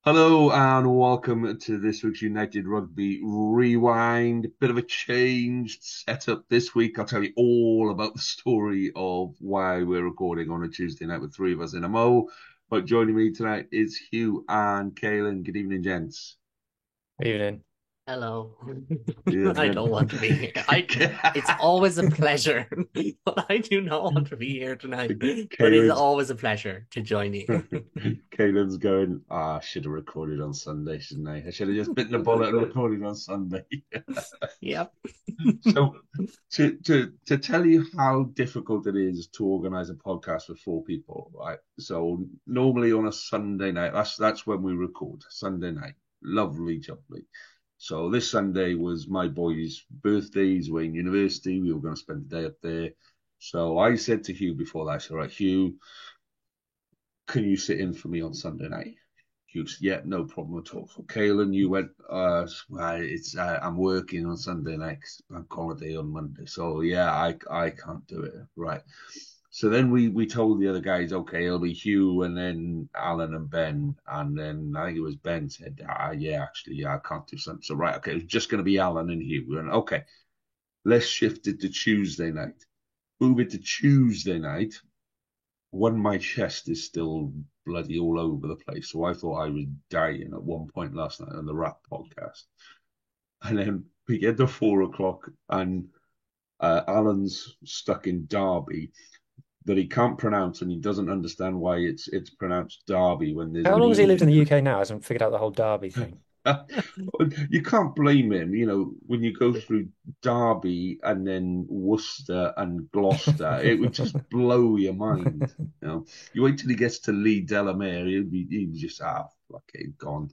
Hello and welcome to this week's United Rugby Rewind. Bit of a changed setup this week. I'll tell you all about the story of why we're recording on a Tuesday night with three of us in a mo. But joining me tonight is Hugh and Kaylin. Good evening, gents. Evening. Hello. I Evening. don't want to be here. It's always a pleasure, but I do not want to be here tonight. But it's Kaylin's always a pleasure to join you. Kaylin's going, I should have recorded on Sunday, shouldn't I? I should have just bitten the bullet and recorded on Sunday. Yep. So to tell you how difficult it is to organize a podcast with four people, right? So normally on a Sunday night, that's when we record, Sunday night. Lovely, lovely. So this Sunday was my boy's birthday. He's away in university. We were going to spend the day up there. So I said to Hugh before that, I said, right, Hugh, can you sit in for me on Sunday night? Hugh said, yeah, no problem at all. So Kaylin, you went, it's I'm working on Sunday night, 'cause bank holiday on Monday. So yeah, I can't do it. Right. So then we told the other guys, okay, it'll be Hugh and then Alan and Ben. And then I think it was Ben said, yeah, actually, yeah, I can't do something. So right, okay, it's just going to be Alan and Hugh. And okay, let's shift it to Tuesday night. Move it to Tuesday night when my chest is still bloody all over the place. So I thought I was dying at one point last night on the rap podcast. And then we get to 4 o'clock and Alan's stuck in Derby that he can't pronounce and he doesn't understand why it's pronounced Derby when there's How an long has he E lived in the between. UK now? Hasn't figured out the whole Derby thing. You can't blame him, when you go through Derby and then Worcester and Gloucester, it would just blow your mind. You wait till he gets to Lee Delamere, he'd be just fucking gone.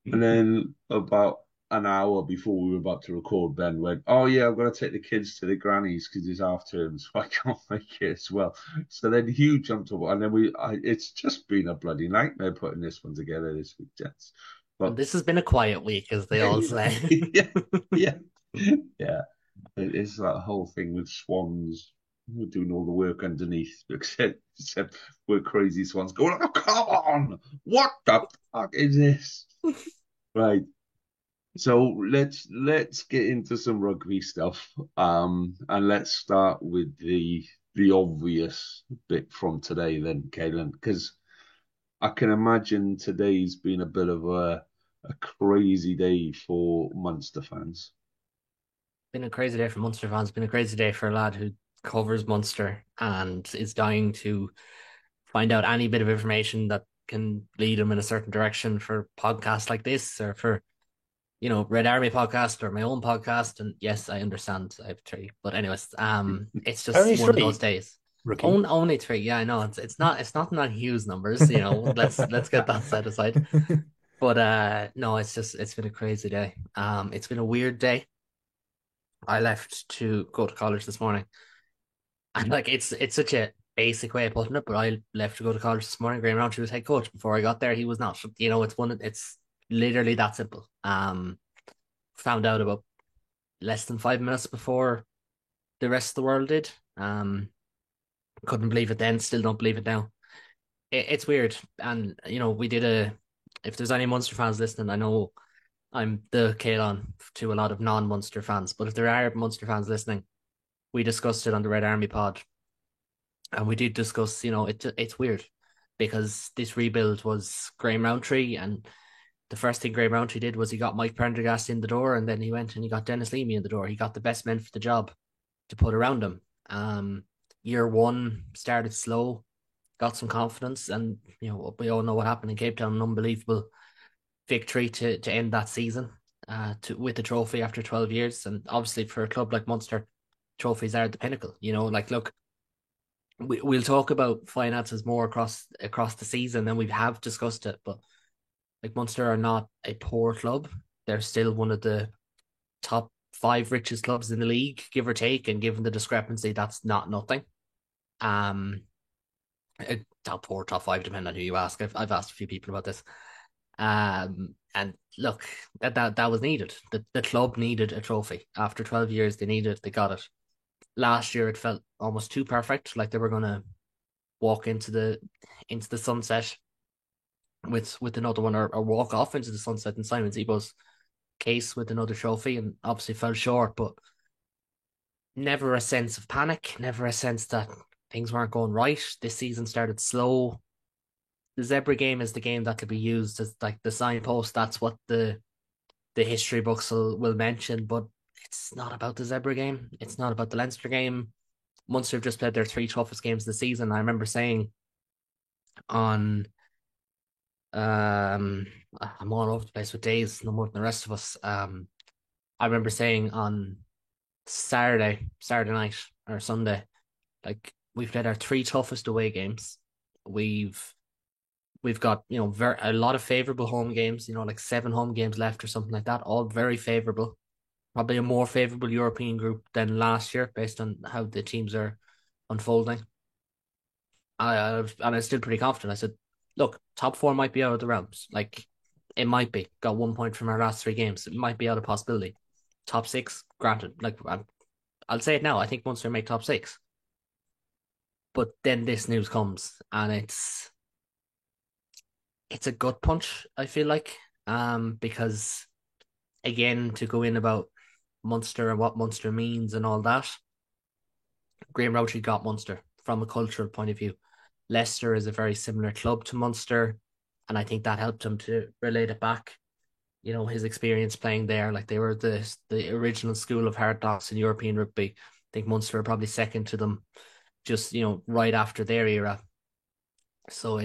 And then about an hour before we were about to record, Ben went, "Oh yeah, I'm going to take the kids to the grannies because it's half term, so I can't make it as well." So then Hugh jumped up, and then it's just been a bloody nightmare putting this one together this week, gents. And But this has been a quiet week, as they all say. yeah, yeah, yeah. It's that whole thing with swans. We're doing all the work underneath, except we're crazy swans going, "Oh, come on! What the fuck is this?" Right. So let's get into some rugby stuff. And let's start with the obvious bit from today then, Kaylin, because I can imagine today's been a bit of a crazy day for Munster fans. Been a crazy day for Munster fans. Been a crazy day for a lad who covers Munster and is dying to find out any bit of information that can lead him in a certain direction for podcasts like this or for Red Army podcast or my own podcast. And yes, I understand I have three. But anyways, it's just Only one of those three, days. rookie. Only three. Yeah, I know. It's not Hughes numbers, let's get that set aside. But no, it's been a crazy day. It's been a weird day. I left to go to college this morning. And like it's such a basic way of putting it, but I left to go to college this morning. Graham Roundtree was head coach. Before I got there, he was not. It's literally that simple. Found out about less than 5 minutes before the rest of the world did. Couldn't believe it then, still don't believe it now. It's weird. And, we did if there's any Munster fans listening, I know I'm the Kalon to a lot of non-Munster fans, but if there are Munster fans listening, we discussed it on the Red Army pod. And we did discuss, it's weird because this rebuild was Graham Roundtree, and the first thing Graham Roundtree did was he got Mike Prendergast in the door, and then he went and he got Dennis Leamy in the door. He got the best men for the job to put around him. Year one started slow, got some confidence, and we all know what happened in Cape Town. An unbelievable victory to end that season, with the trophy after 12 years. And obviously for a club like Munster, trophies are the pinnacle. Like look, we'll talk about finances more across the season, and we have discussed it, but like Munster are not a poor club. They're still one of the top five richest clubs in the league, give or take, and given the discrepancy, that's not nothing. Um, Top four, top five, depending on who you ask. I've asked a few people about this. And look, that was needed. The club needed a trophy after 12 years. They needed it. They got it. Last year, it felt almost too perfect, like they were gonna walk into the sunset with another one, or walk off into the sunset in Simon Zebo's case with another trophy, and obviously fell short, but never a sense of panic, never a sense that things weren't going right. This season started slow. The Zebra game is the game that could be used as like the signpost. That's what the history books will mention, but it's not about the Zebra game. It's not about the Leinster game. Munster have just played their three toughest games of the season. I remember saying on I'm all over the place with days, no more than the rest of us. I remember saying on Saturday night or Sunday, like we've played our three toughest away games. We've got a lot of favorable home games. Like 7 home games left or something like that. All very favorable. Probably a more favorable European group than last year, based on how the teams are unfolding. And I'm still pretty confident. I said, look, top 4 might be out of the realms. Like it might be. Got 1 point from our last 3 games. It might be out of possibility. Top 6, granted. Like I'll say it now. I think Munster make top 6. But then this news comes, and it's a gut punch, I feel like. Because again, to go in about Munster and what Munster means and all that, Graham Rowntree got Munster from a cultural point of view. Leicester is a very similar club to Munster, and I think that helped him to relate it back. His experience playing there, like they were the original school of hard knocks in European rugby. I think Munster are probably second to them, just right after their era. So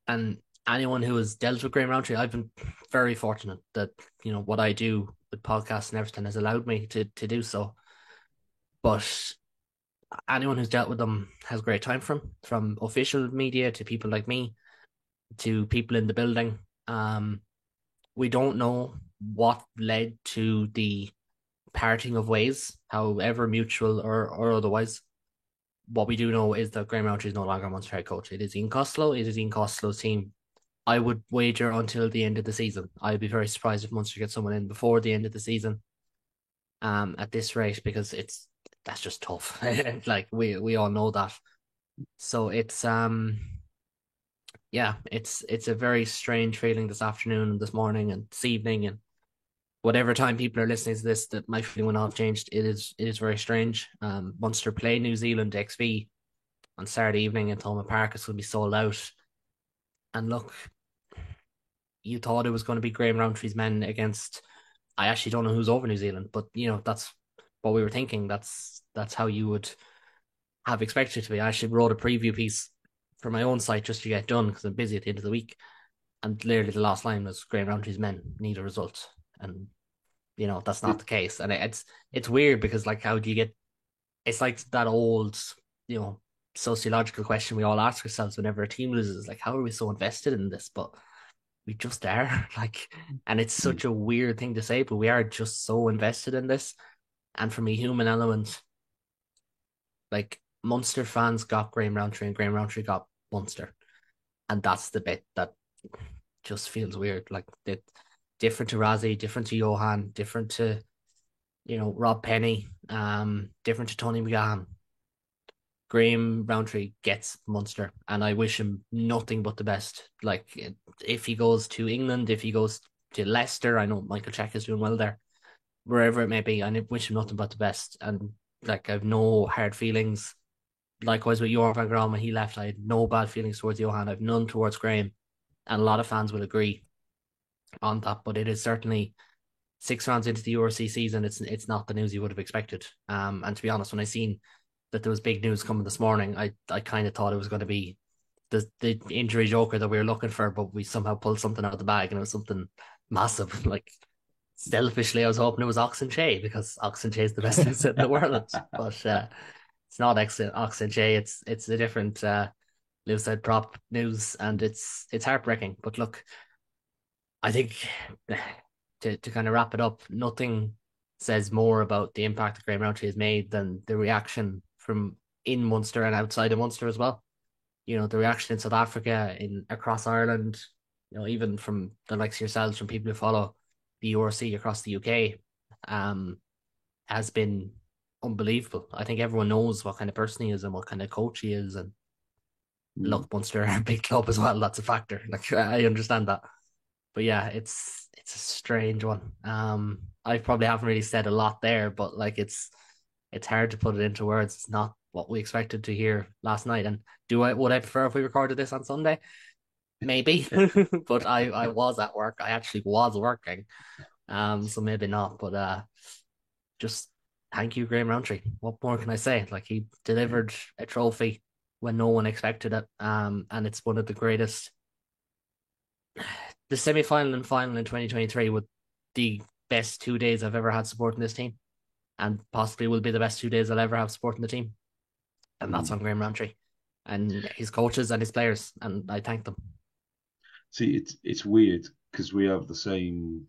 and anyone who has dealt with Graham Rowntree, I've been very fortunate that what I do with podcasts and everything has allowed me to do so. But anyone who's dealt with them has great time from official media to people like me to people in the building. We don't know what led to the parting of ways, however mutual or otherwise. What we do know is that Graham Rowntree is no longer Munster head coach. It is Ian Costello. It is Ian Costello's team. I would wager until the end of the season. I'd be very surprised if Munster gets someone in before the end of the season. At this rate, because that's just tough. Like we all know that. So it's it's a very strange feeling this afternoon and this morning and this evening, and whatever time people are listening to this, that my feeling will not have changed. It is very strange. Munster play New Zealand XV on Saturday evening in Thomond Park. It's going to be sold out. And look, you thought it was going to be Graham Rowntree's men against. I actually don't know who's over New Zealand, but that's what we were thinking. That's how you would have expected it to be. I actually wrote a preview piece for my own site just to get done because I'm busy at the end of the week. And literally the last line was Graham Rowntree's men need a result. And that's not the case. And it's weird because like how do you get it's like that old, sociological question we all ask ourselves whenever a team loses, like how are we so invested in this? But we just are. Like, and it's such a weird thing to say, but we are just so invested in this. And from a human element, like Munster fans got Graham Rowntree and Graham Rowntree got Munster. And that's the bit that just feels weird. Like that different to Rassie, different to Johan, different to Rob Penny, different to Tony McGahan. Graham Rowntree gets Munster, and I wish him nothing but the best. Like if he goes to England, if he goes to Leicester, I know Michael Check is doing well there. Wherever it may be, I wish him nothing but the best. And like I've no hard feelings. Likewise with Johan van Graan when he left, I had no bad feelings towards Johan. I've none towards Graham, and a lot of fans will agree on that. But it is certainly 6 rounds into the URC season. It's not the news you would have expected. And to be honest, when I seen that there was big news coming this morning, I kind of thought it was going to be the injury joker that we were looking for, but we somehow pulled something out of the bag and it was something massive. Like selfishly, I was hoping it was Oxen Che because Oxen Che is the best news in the world, but it's not Oxen Che. It's a different Lucid prop news, and it's heartbreaking. But look, I think to kind of wrap it up, nothing says more about the impact that Graham Rowntree has made than the reaction from in Munster and outside of Munster as well. The reaction in South Africa, across Ireland, even from the likes of yourselves, from people who follow the URC across the UK, has been unbelievable. I think everyone knows what kind of person he is and what kind of coach he is, and Mm. look, Munster are a big club as well. That's a factor. Like I understand that. But yeah, it's a strange one. I probably haven't really said a lot there, but like it's hard to put it into words. It's not what we expected to hear last night. And do I would I prefer if we recorded this on Sunday? Maybe. But I was at work. I actually was working. So maybe not. But just thank you, Graham Roundtree. What more can I say? Like he delivered a trophy when no one expected it. And it's one of the greatest, the semi-final and final in 2023 with the best 2 days I've ever had supporting this team, and possibly will be the best 2 days I'll ever have supporting the team. And that's Mm. on Graham Roundtree and his coaches and his players, and I thank them. See, it's weird because we have the same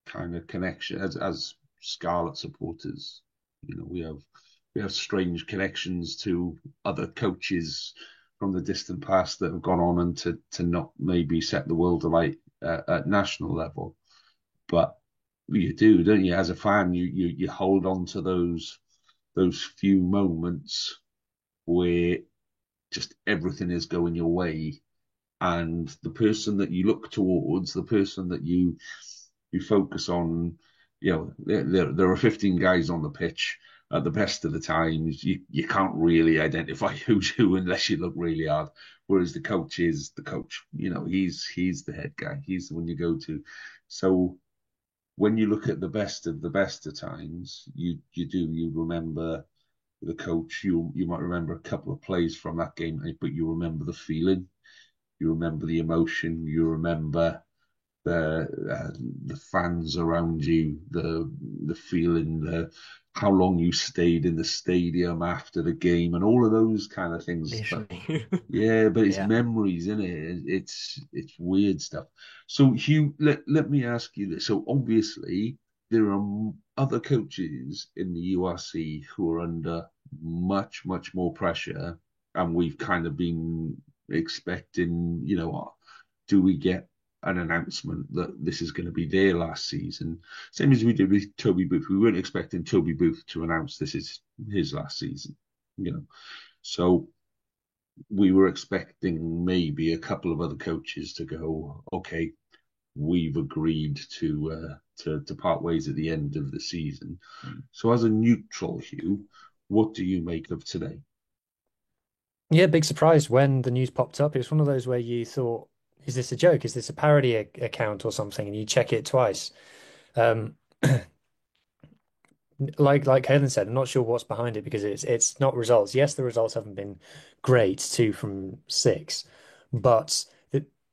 kind of connection as Scarlet supporters. You know, we have strange connections to other coaches from the distant past that have gone on and to not maybe set the world alight at national level, but you do, don't you? As a fan, you hold on to those few moments where just everything is going your way, and the person that you look towards, the person that you focus on, there are 15 guys on the pitch at the best of the times. You can't really identify who's who unless you look really hard. Whereas the coach is the coach. He's the head guy. He's the one you go to. So when you look at the best of times, you remember the coach. You might remember a couple of plays from that game, but you remember the feeling, you remember the emotion, you remember the fans around you, the feeling, the how long you stayed in the stadium after the game, and all of those kind of things. But Literally. yeah, but it's Yeah. memories, isn't it? It's weird stuff. So Hugh, let me ask you this. So obviously there are other coaches in the URC who are under much more pressure, and we've kind of been expecting, do we get an announcement that this is going to be their last season? Same as we did with Toby Booth. We weren't expecting Toby Booth to announce this is his last season, you know. So we were expecting maybe a couple of other coaches to go, okay, we've agreed to part ways at the end of the season. So as a neutral, Hugh, what do you make of today? Yeah, big surprise when the news popped up. It was one of those where you thought, is this a joke? Is this a parody account or something? And you check it twice. Um, like Helen said, I'm not sure what's behind it because it's not results. Yes, the results haven't been great, 2 from 6, but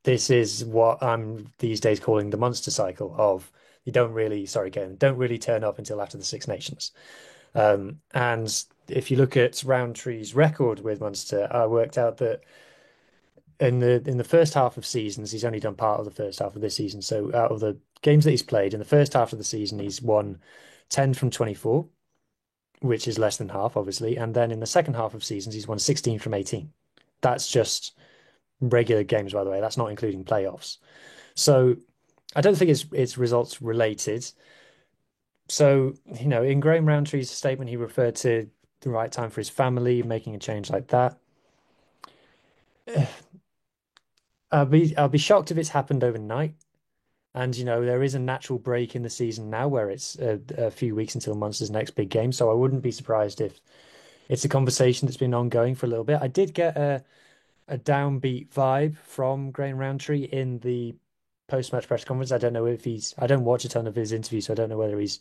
this is what I'm these days calling the monster cycle of you don't really, sorry, Kevin, don't really turn up until after the Six Nations. And if you look at Roundtree's record with Munster, I worked out that in the first half of seasons, he's only done part of the first half of this season. So out of the games that he's played in the first half of the season, he's won 10 from 24, which is less than half, obviously. And then in the second half of seasons, he's won 16 from 18. That's just regular games, by the way. That's not including playoffs. So I don't think it's results related. So, in Graham Roundtree's statement, he referred to the right time for his family, making a change like that. I'll be shocked if it's happened overnight. And there is a natural break in the season now where it's a few weeks until Munster's next big game. So I wouldn't be surprised if it's a conversation that's been ongoing for a little bit. I did get a downbeat vibe from Graham Roundtree in the post-match press conference. I don't know if I don't watch a ton of his interviews, so I don't know whether he's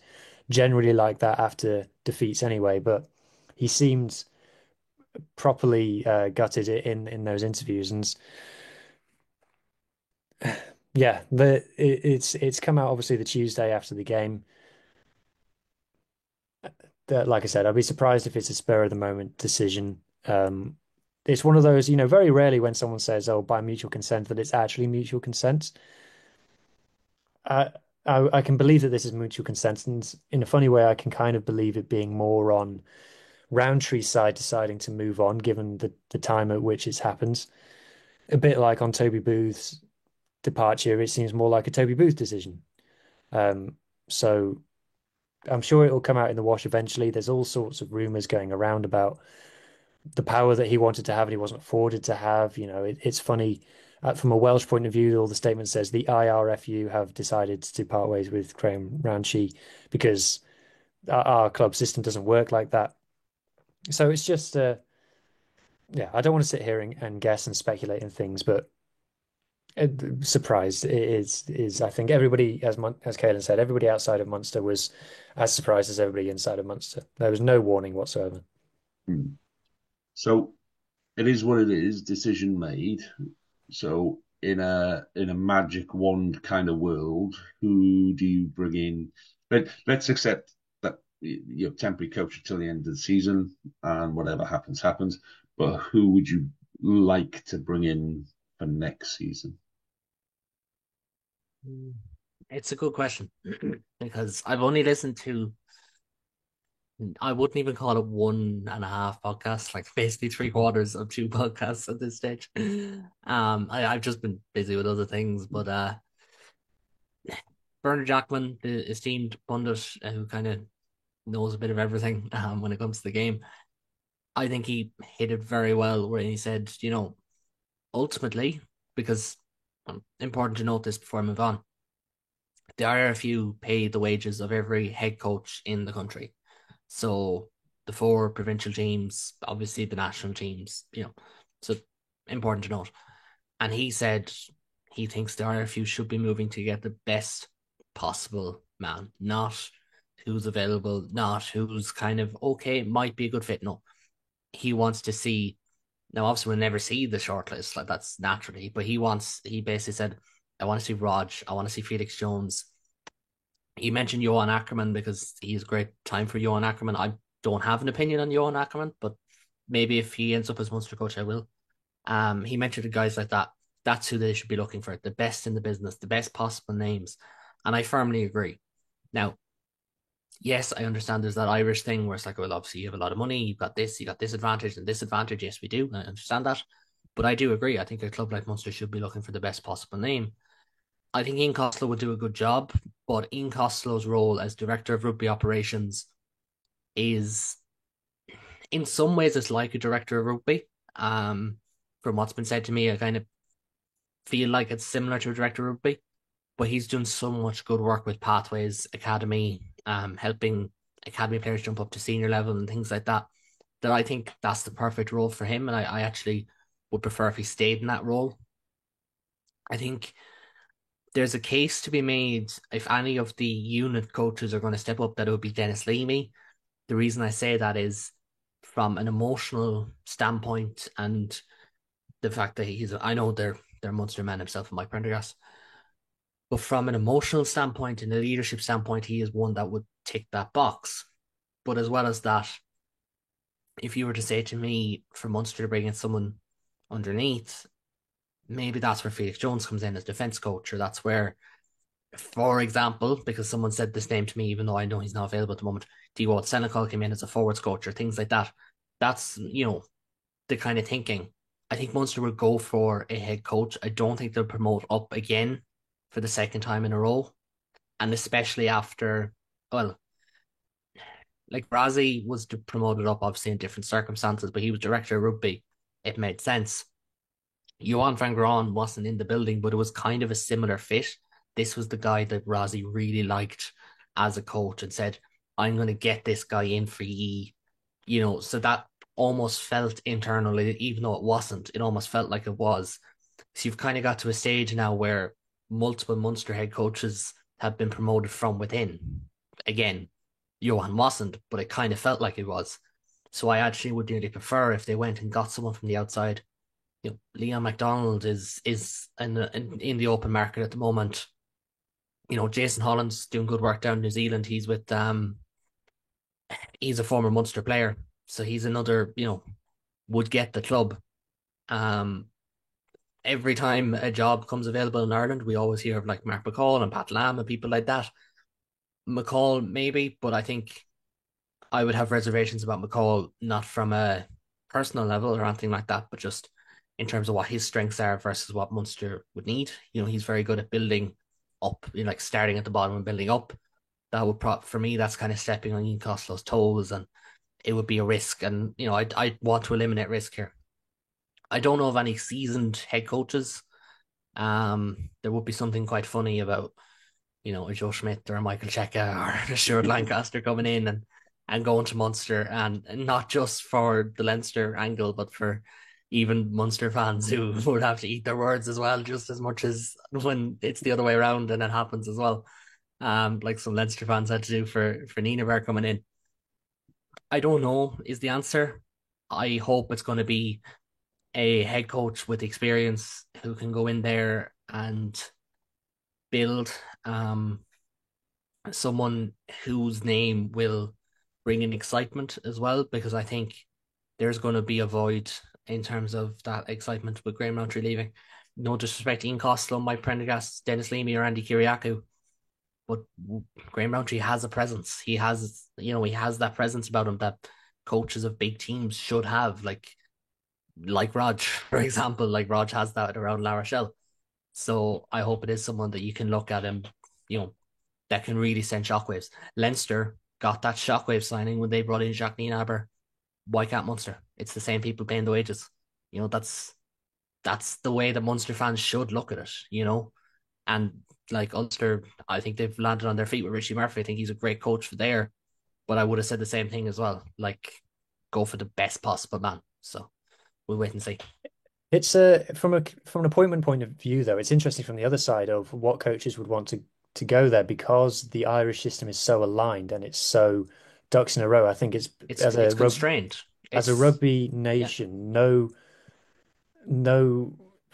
generally like that after defeats anyway, but he seemed properly gutted in those interviews. And yeah, it's come out obviously the Tuesday after the game. That, like I said, I'd be surprised if it's a spur of the moment decision. It's one of those, very rarely when someone says, "Oh, by mutual consent," that it's actually mutual consent. I, I can believe that this is mutual consent, and in a funny way, I can kind of believe it being more on Roundtree's side deciding to move on, given the time at which it's happened. A bit like on Toby Booth's departure, it seems more like a Toby Booth decision. So I'm sure it will come out in the wash eventually. There's all sorts of rumors going around about the power that he wanted to have and he wasn't afforded to have. It's funny from a Welsh point of view. All the statement says the IRFU have decided to part ways with Graham Ranchi because our club system doesn't work like that. So it's just, yeah, I don't want to sit here and guess and speculate in things, but uh, surprised is I think everybody, as Caelan said, everybody outside of Munster was as surprised as everybody inside of Munster. There was no warning whatsoever. So it is what it is. Decision made. So in a magic wand kind of world, who do you bring in? Let's accept that you're temporary coach until the end of the season, and whatever happens, happens. But who would you like to bring in for next season? It's a good question because I've only listened to, I wouldn't even call it 1.5 podcasts, like basically 3/4 of 2 podcasts at this stage. I've just been busy with other things, but Bernard Jackman, the esteemed pundit who kind of knows a bit of everything when it comes to the game, I think he hit it very well where he said, ultimately, because important to note this before I move on, the IRFU pay the wages of every head coach in the country. So the 4 provincial teams, obviously the national teams, so important to note. And he said he thinks the IRFU should be moving to get the best possible man, not who's available, not who's kind of okay, might be a good fit. No, he wants to see. Now, obviously, we'll never see the shortlist, like that's naturally, but he basically said, I want to see Rog, I want to see Felix Jones. He mentioned Johan Ackerman because he's a great time for Johan Ackerman. I don't have an opinion on Johan Ackerman, but maybe if he ends up as Munster coach, I will. He mentioned the guys like that. That's who they should be looking for, the best in the business, the best possible names. And I firmly agree. Now, yes, I understand there's that Irish thing where it's like, well, obviously you have a lot of money, you got this advantage and this advantage. Yes, we do. I understand that. But I do agree. I think a club like Munster should be looking for the best possible name. I think Ian Costello would do a good job, but Ian Costello's role as director of rugby operations is, in some ways, it's like a director of rugby. From what's been said to me, I kind of feel like it's similar to a director of rugby, but he's done so much good work with Pathways Academy, helping academy players jump up to senior level and things like that, that I think that's the perfect role for him. And I actually would prefer if he stayed in that role. I think there's a case to be made if any of the unit coaches are going to step up that it would be Dennis Leamy. The reason I say that is from an emotional standpoint and the fact that I know they're Munster man himself and Mike Prendergast, but from an emotional standpoint and a leadership standpoint, he is one that would tick that box. But as well as that, if you were to say to me for Munster to bring in someone underneath, maybe that's where Felix Jones comes in as defence coach, or that's where, for example, because someone said this name to me, even though I know he's not available at the moment, Diwo Senecal came in as a forwards coach or things like that. That's, the kind of thinking. I think Munster would go for a head coach. I don't think they'll promote up again for the second time in a row. And especially after, well, like Rassie was promoted up obviously in different circumstances, but he was director of rugby. It made sense. Johan van Graan wasn't in the building, but it was kind of a similar fit. This was the guy that Rassie really liked as a coach and said, I'm going to get this guy in for ye. So that almost felt internally, even though it wasn't, it almost felt like it was. So you've kind of got to a stage now where multiple Munster head coaches have been promoted from within. Again, Johan wasn't, but it kind of felt like it was. So I actually would really prefer if they went and got someone from the outside. Leon MacDonald is in the open market at the moment. Jason Holland's doing good work down in New Zealand. He's with he's a former Munster player, so he's another would get the club. Every time a job comes available in Ireland, we always hear of like Mark McCall and Pat Lam and people like that. McCall maybe, but I think I would have reservations about McCall, not from a personal level or anything like that, but just in terms of what his strengths are versus what Munster would need. He's very good at building up, like starting at the bottom and building up. That would for me, that's kind of stepping on Ian Costello's toes, and it would be a risk, and I want to eliminate risk here. I don't know of any seasoned head coaches. There would be something quite funny about a Joe Schmidt or a Michael Cheika or a Stuart Lancaster coming in and going to Munster, and not just for the Leinster angle, but for even Munster fans who would have to eat their words as well, just as much as when it's the other way around and it happens as well. Like some Leinster fans had to do for Nienaber coming in. I don't know is the answer. I hope it's going to be a head coach with experience who can go in there and build someone whose name will bring in excitement as well, because I think there's going to be a void in terms of that excitement with Graham Rowntree leaving. No disrespect, Ian Costello, Mike Prendergast, Dennis Leamy, or Andy Kiriakou, but Graham Rowntree has a presence. He has that presence about him that coaches of big teams should have, like Rog, for example. Like Rog has that around La Rochelle. So I hope it is someone that you can look at and, that can really send shockwaves. Leinster got that shockwave signing when they brought in Jacques Nienaber. Why can't Munster? It's the same people paying the wages. That's the way that Munster fans should look at it. And like Ulster, I think they've landed on their feet with Richie Murphy. I think he's a great coach for there. But I would have said the same thing as well. Like, go for the best possible man. So we'll wait and see. It's from an appointment point of view, though, it's interesting from the other side of what coaches would want to go there, because the Irish system is so aligned and it's so ducks in a row. I think it's constrained. As a rugby nation, no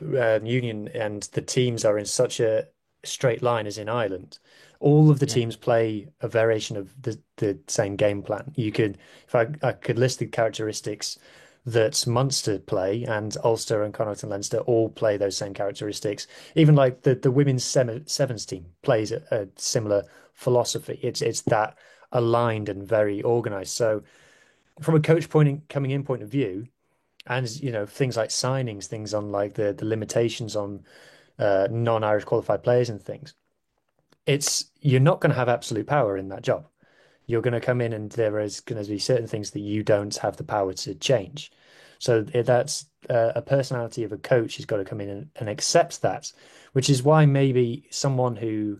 union and the teams are in such a straight line as in Ireland. All of the teams play a variation of the same game plan. If I could list the characteristics that Munster play, and Ulster and Connacht and Leinster all play those same characteristics. Even like the women's sevens team plays a similar philosophy. It's that aligned and very organized. So from a coach coming in point of view, and things like signings, things on like the limitations on non-Irish qualified players and things, you're not going to have absolute power in that job. You're going to come in and there is going to be certain things that you don't have the power to change. So that's a personality of a coach who's got to come in and accept that, which is why maybe someone who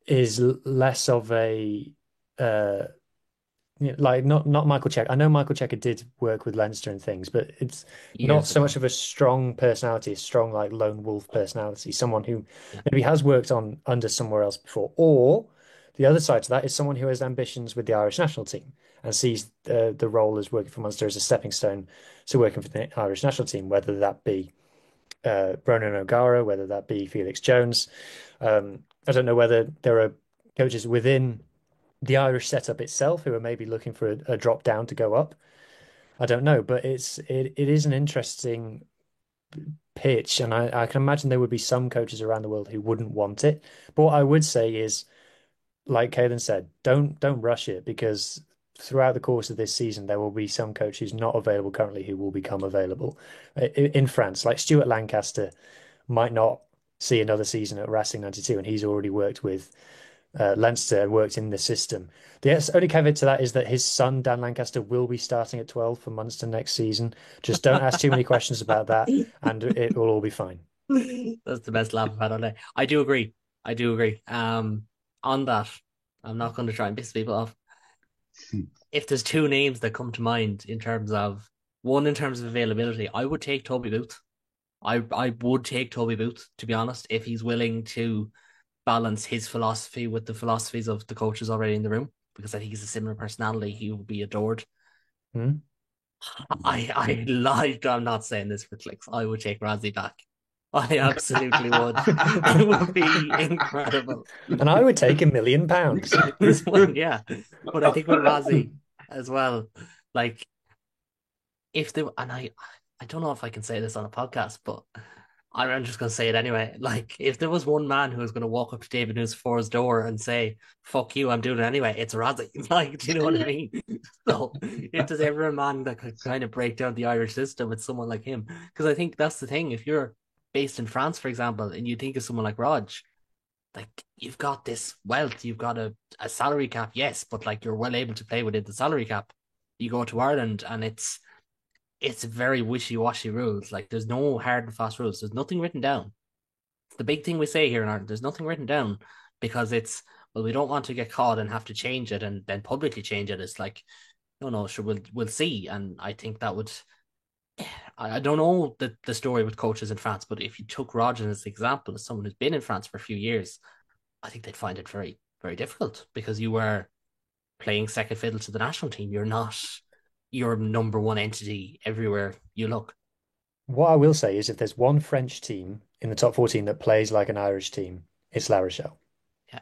is less of a like not Michael Cheika. I know Michael Cheika did work with Leinster and things, but it's not so much of a strong personality, a strong like lone wolf personality. Someone who maybe has worked on under somewhere else before, or the other side to that is someone who has ambitions with the Irish national team and sees the role as working for Munster as a stepping stone to working for the Irish national team, whether that be Ronan O'Gara, whether that be Felix Jones. I don't know whether there are coaches within the Irish setup itself who are maybe looking for a drop down to go up. I don't know, but it is an interesting pitch, and I can imagine there would be some coaches around the world who wouldn't want it. But what I would say is, like Caelan said, don't rush it, because throughout the course of this season there will be some coach who's not available currently who will become available. In France, like Stuart Lancaster might not see another season at Racing 92, and he's already worked with Leinster and worked in the system. The only caveat to that is that his son, Dan Lancaster, will be starting at 12 for Munster next season. Just don't ask too many questions about that, and it will all be fine. That's the best laugh I've had all day. I do agree. On that, I'm not going to try and piss people off. If there's two names that come to mind in terms of availability, I would take Toby Booth. I would take Toby Booth, to be honest, if he's willing to balance his philosophy with the philosophies of the coaches already in the room, because I think he's a similar personality. He will be adored. I'm not saying this for clicks. I would take Rassie back. I absolutely would. It would be incredible. And I would take £1 million. Yeah. But I think with Rassie as well, like, if they, and I don't know if I can say this on a podcast, but I'm just going to say it anyway. Like, if there was one man who was going to walk up to David Nucifor's door and say, fuck you, I'm doing it anyway, it's Rassie. Like, do you know what I mean? So if there's ever a man that could kind of break down the Irish system, it's someone like him. Because I think that's the thing. If you're based in France, for example, and you think of someone like Rog, like, you've got this wealth, you've got a salary cap, yes, but like, you're well able to play within the salary cap. you go to Ireland and it's very wishy-washy rules. Like there's no hard and fast rules. There's nothing written down. The big thing we say here in Ireland, there's nothing written down because it's, well, we don't want to get caught and have to change it and then publicly change it. It's like, no, sure, we'll see. And I think that would, I don't know the story with coaches in France, but if you took Roger as an example, as someone who's been in France for a few years, I think they'd find it very, very difficult because you were playing second fiddle to the national team. You're not your number one entity everywhere you look. What I will say is if there's one French team in the top 14 that plays like an Irish team, it's La Rochelle. Yeah.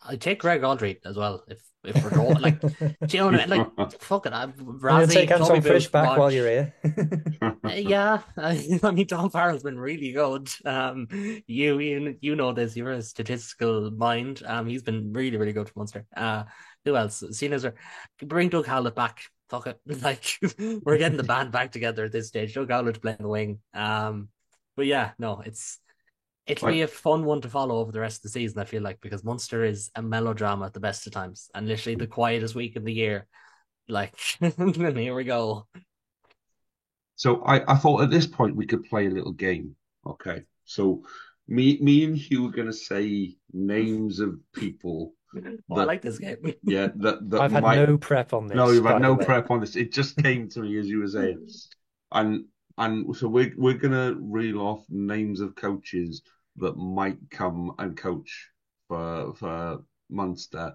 I take Greg Aldry as well if we're going like, do you know what I mean? Like fuck it, You'll Razzie, take Tommy Anton Fish Booth, back while Rog. you're here. Yeah, I mean Tom Farrell's been really good. You know this. You're a statistical mind. He's been really really good for Munster. Who else? Seeing as we bring Doug Howlett back. Fuck it, like we're getting the band back together at this stage. Doug Howlett playing the wing. But yeah, no, it'll be Like, a fun one to follow over the rest of the season. I feel like because Munster is a melodrama at the best of times, and literally the quietest week of the year. Like, here we go. so I thought at this point we could play a little game. Okay. So me and Hugh are gonna say names of people Oh, I that like this game. yeah, that I've had might. no prep on No, this, you've had by the no way. prep on this. It just came to me as you were saying. And so we're gonna reel off names of coaches that might come and coach for Munster,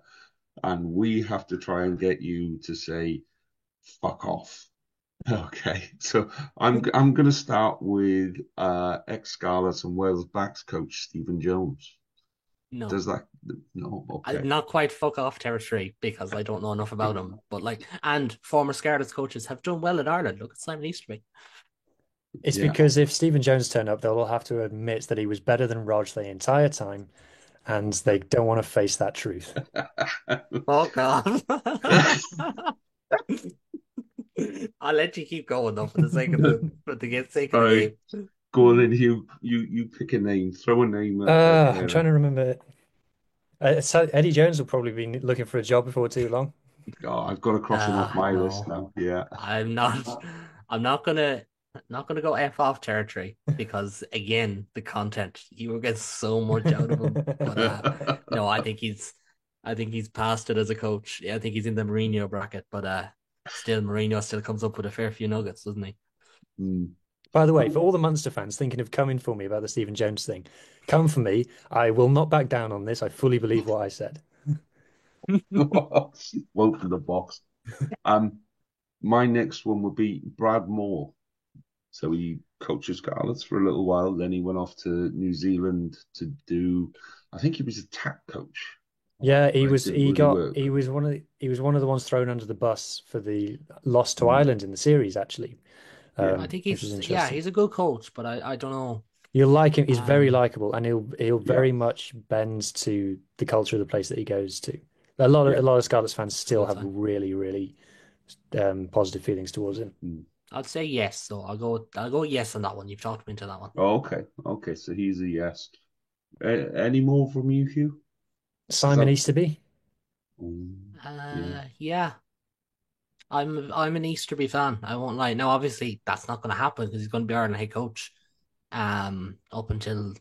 and we have to try and get you to say fuck off. Okay, so I'm gonna start with ex Scarlets and Wales backs coach Stephen Jones. No, Does that no? I'm Okay. not quite fuck off territory because I don't know enough about him. But like, and former Scarlets coaches have done well in Ireland. Look at Simon Easterby. It's Yeah. because if Stephen Jones turned up, they'll all have to admit that he was better than Rog the entire time, and they don't want to face that truth. Fuck off. I'll let you keep going though for the sake of the sake of All the right, game. go on then, Hugh. You pick a name. Throw a name I'm there. trying to remember. So Eddie Jones will probably be looking for a job before too long. Oh, I've got to cross him off my list No, now. Yeah. I'm not. I'm not gonna go F off territory because again, the content you will get so much out of him. But no, I think he's past it as a coach. Yeah, I think he's in the Mourinho bracket, but still Mourinho still comes up with a fair few nuggets, doesn't he? Mm. By the way, for all the Munster fans thinking of coming for me about the Stephen Jones thing, come for me. I will not back down on this. I fully believe what I said. Vote for the box. Um, my next one would be Brad Moore. So he coached Scarlets for a little while. Then he went off to New Zealand to do. I think he was a tack coach. Yeah, he Where was did he work? he was one of the ones thrown under the bus for the loss to Mm. Ireland in the series, actually, Yeah. I think which is he's interesting. a good coach, but I don't know. You'll like him. He's very Um, likable, and he'll Yeah. very much bend to the culture of the place that he goes to. Yeah. A lot of Scarlets fans it's a still good have sign. really, really positive feelings towards him. Mm. I'd say yes, so I'll go yes on that one. You've talked me into that one. Oh, okay. Okay. So he's a yes. Any more from you, Hugh? Is Simon that? Easterby. Yeah. Yeah, I'm an Easterby fan. I won't lie. Now, obviously, that's not going to happen because he's going to be Ireland head coach, up until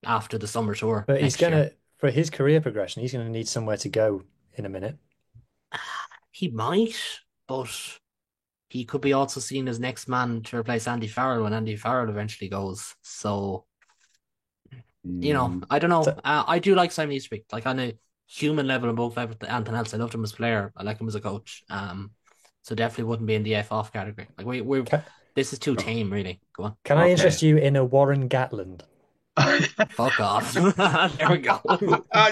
after the summer tour But next year. for his career progression, he's gonna need somewhere to go in a minute. He might, but he could be also seen as next man to replace Andy Farrell when Andy Farrell eventually goes. So, Mm. I don't know. So, I do like Simon Easterby. Like on a human level above anything else. I loved him as a player. I like him as a coach. So definitely wouldn't be in the F off category. Like we're can, this is too Oh, tame, really. Go on. can I okay. interest you in a Warren Gatland? Fuck off. There we go.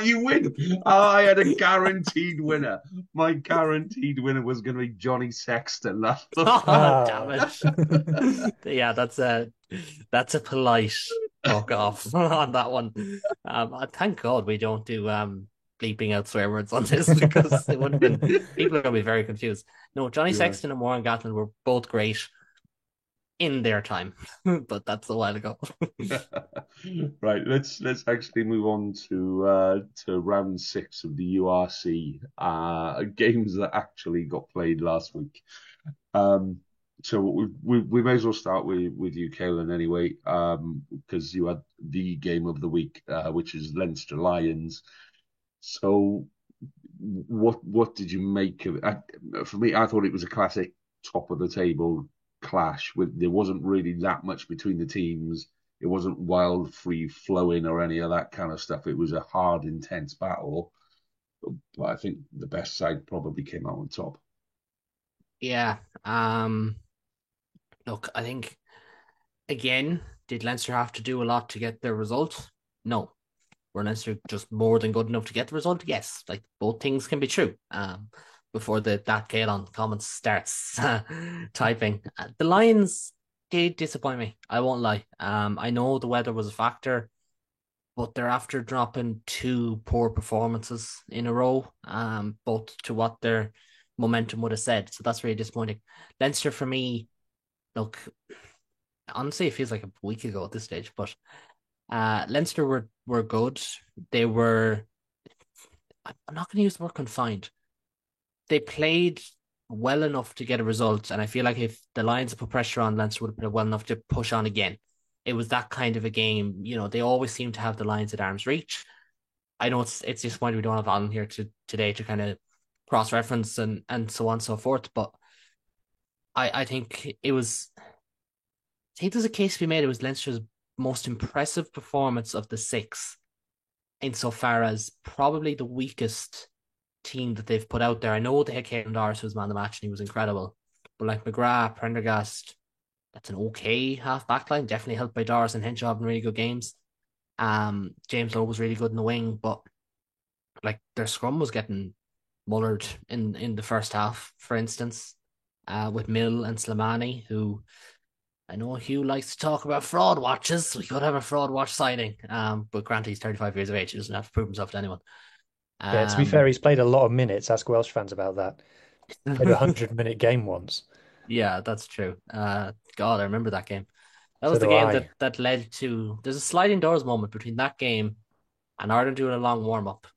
You win. I had a guaranteed winner. My guaranteed winner was going to be Johnny Sexton. That's the Oh, damn Ah. it. Yeah, that's a polite fuck off on that one. Thank God we don't do bleeping out swear words on this because it would have been people are gonna be very confused. No, Johnny yeah. Sexton and Warren Gatland were both great. in their time, but that's a while ago. Right, let's actually move on to round six of the URC, games that actually got played last week. Um, so we may as well start with you, Kaelan, anyway, because you had the game of the week, which is Leinster Lions. So what did you make of it? For me, I thought it was a classic top of the table clash. With there wasn't really that much between the teams. It wasn't wild, free flowing or any of that kind of stuff. It was a hard, intense battle. But I think the best side probably came out on top. Yeah. Look, I think again, did Leinster have to do a lot to get their result? No. Were Leinster just more than good enough to get the result? Yes. Like both things can be true. Before that Kaelan comments starts typing. The Lions did disappoint me. I won't lie. I know the weather was a factor, but they're after dropping two poor performances in a row, both to what their momentum would have said. So that's really disappointing. Leinster for me, look, honestly, it feels like a week ago at this stage, but Leinster were good. They were. I'm not going to use the word confined. They played well enough to get a result, and I feel like if the Lions had put pressure on, Leinster would have been well enough to push on again. It was that kind of a game. You know, they always seem to have the Lions at arm's reach. I know it's disappointing we don't have Alan here today to kind of cross reference and so on and so forth, but I think it was. I think there's a case to be made. It was Leinster's most impressive performance of the six, insofar as probably the weakest team that they've put out there. I know they had Caelan Doris, who was man of the match, and he was incredible. But like McGrath, Prendergast, that's an okay half back line. Definitely helped by Doris and Henshaw having really good games. James Lowe was really good in the wing, but like their scrum was getting mullered in the first half, for instance, with Mill and Slimani, who I know Hugh likes to talk about fraud watches. We could have a fraud watch signing. But granted, he's 35 years of age. He doesn't have to prove himself to anyone. Yeah, to be fair, Um, he's played a lot of minutes. Ask Welsh fans about that. Played a 100-minute game once. yeah, that's true. God, I remember that game. That So was the do game I. that led to. There's a sliding doors moment between that game and Ireland doing a long warm up.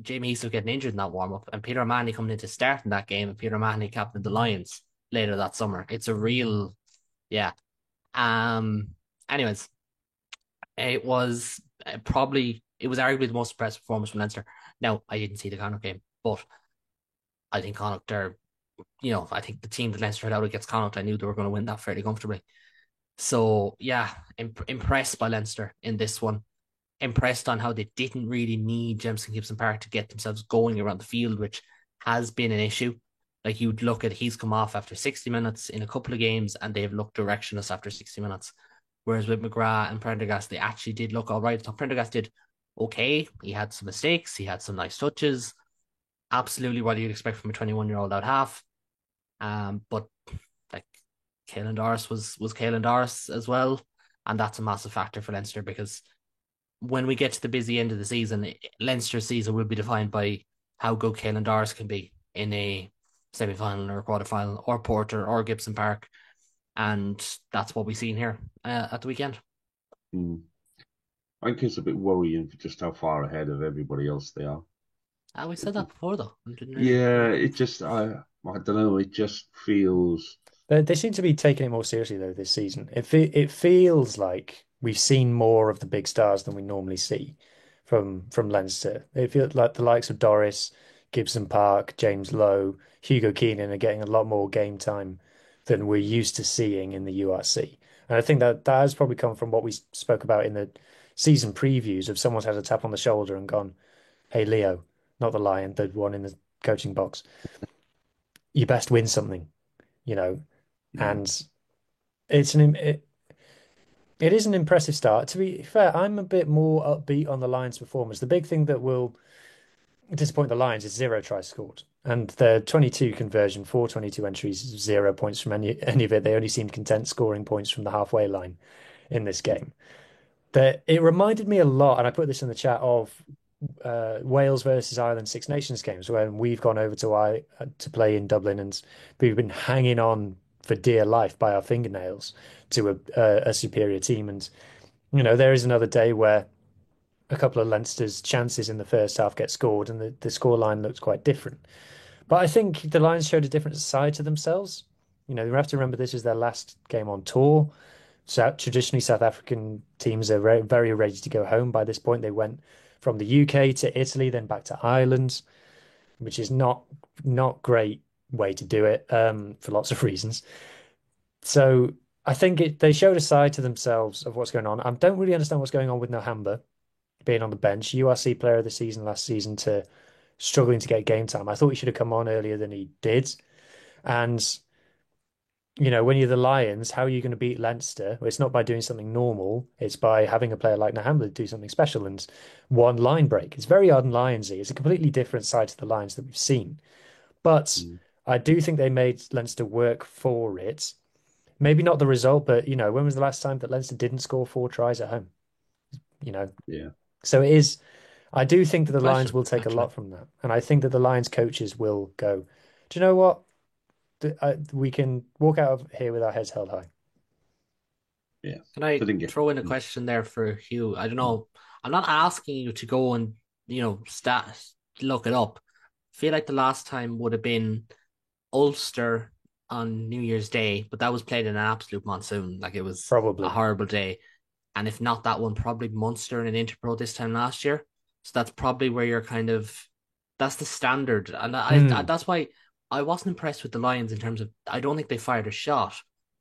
Jamie Easter getting injured in that warm up, and Peter Manley coming into start in that game, and Peter Manley captain the Lions later that summer. It's a real, yeah. Um. Anyways, it was probably it was arguably the most impressive performance from Leinster. Now I didn't see the Connacht game, but I think Connacht are, I think the team that Leinster had out against Connacht, I knew they were going to win that fairly comfortably. So yeah, impressed by Leinster in this one. Impressed on how they didn't really need Jemison Gibson Park to get themselves going around the field, which has been an issue. Like you'd look at he's come off after 60 minutes in a couple of games and they've looked directionless after 60 minutes. Whereas with McGrath and Prendergast, they actually did look all right. So Prendergast did okay. He had some mistakes, he had some nice touches. Absolutely what you'd expect from a 21-year-old out half. But like Caelan Doris was Caelan Doris as well. And that's a massive factor for Leinster because when we get to the busy end of the season, Leinster's season will be defined by how good Caelan Doris can be in a semi-final or a quarter-final or Porter or Gibson Park. And that's what we've seen here at the weekend. Hmm. I think it's a bit worrying for just how far ahead of everybody else they are. We said that before, though. We didn't really. Yeah, I don't know. It just feels. They seem to be taking it more seriously though this season. It feels like we've seen more of the big stars than we normally see from Leinster. It feels like the likes of Doris, Gibson Park, James Lowe, Hugo Keenan are getting a lot more game time than we're used to seeing in the URC. And I think that has probably come from what we spoke about in the season previews of someone's had a tap on the shoulder and gone, "Hey Leo, not the lion, the one in the coaching box. You best win something, you know." Yeah. And it's an it is an impressive start. To be fair, I'm a bit more upbeat on the Lions' performance. The big thing that will disappoint the Lions is zero tries scored. And their 22 conversion, 422 entries, 0 points from any of it. They only seemed content scoring points from the halfway line in this game. It reminded me a lot, and I put this in the chat, of Wales versus Ireland Six Nations games when we've gone over to play in Dublin and we've been hanging on for dear life by our fingernails to a superior team. And, there is another day where a couple of Leinster's chances in the first half get scored and the scoreline looks quite different. But I think the Lions showed a different side to themselves. We have to remember this is their last game on tour. So traditionally, South African teams are very, very ready to go home by this point. They went from the UK to Italy, then back to Ireland, which is not great way to do it for lots of reasons. So I think they showed a side to themselves of what's going on. I don't really understand what's going on with Nohamba being on the bench. URC player of the season last season to struggling to get game time. I thought he should have come on earlier than he did. And when you're the Lions, how are you going to beat Leinster? Well, it's not by doing something normal. It's by having a player like Nahamla do something special and one line break. It's very odd and Lionsy. It's a completely different side to the Lions that we've seen. But I do think they made Leinster work for it. Maybe not the result, but when was the last time that Leinster didn't score 4 tries at home? Yeah. So it is. I do think that the Question, Lions will take actually. a lot from that, and I think that the Lions coaches will go, do you know what? We can walk out of here with our heads held high. Yeah. Can I Didn't get throw in a question there for Hugh? I don't know. I'm not asking you to go and, look it up. I feel like the last time would have been Ulster on New Year's Day, but that was played in an absolute monsoon. Like, it was a Probably. horrible day. And if not that one, probably Munster in an Interpro this time last year. So that's probably where you're that's the standard. And that's why I wasn't impressed with the Lions in terms of, I don't think they fired a shot.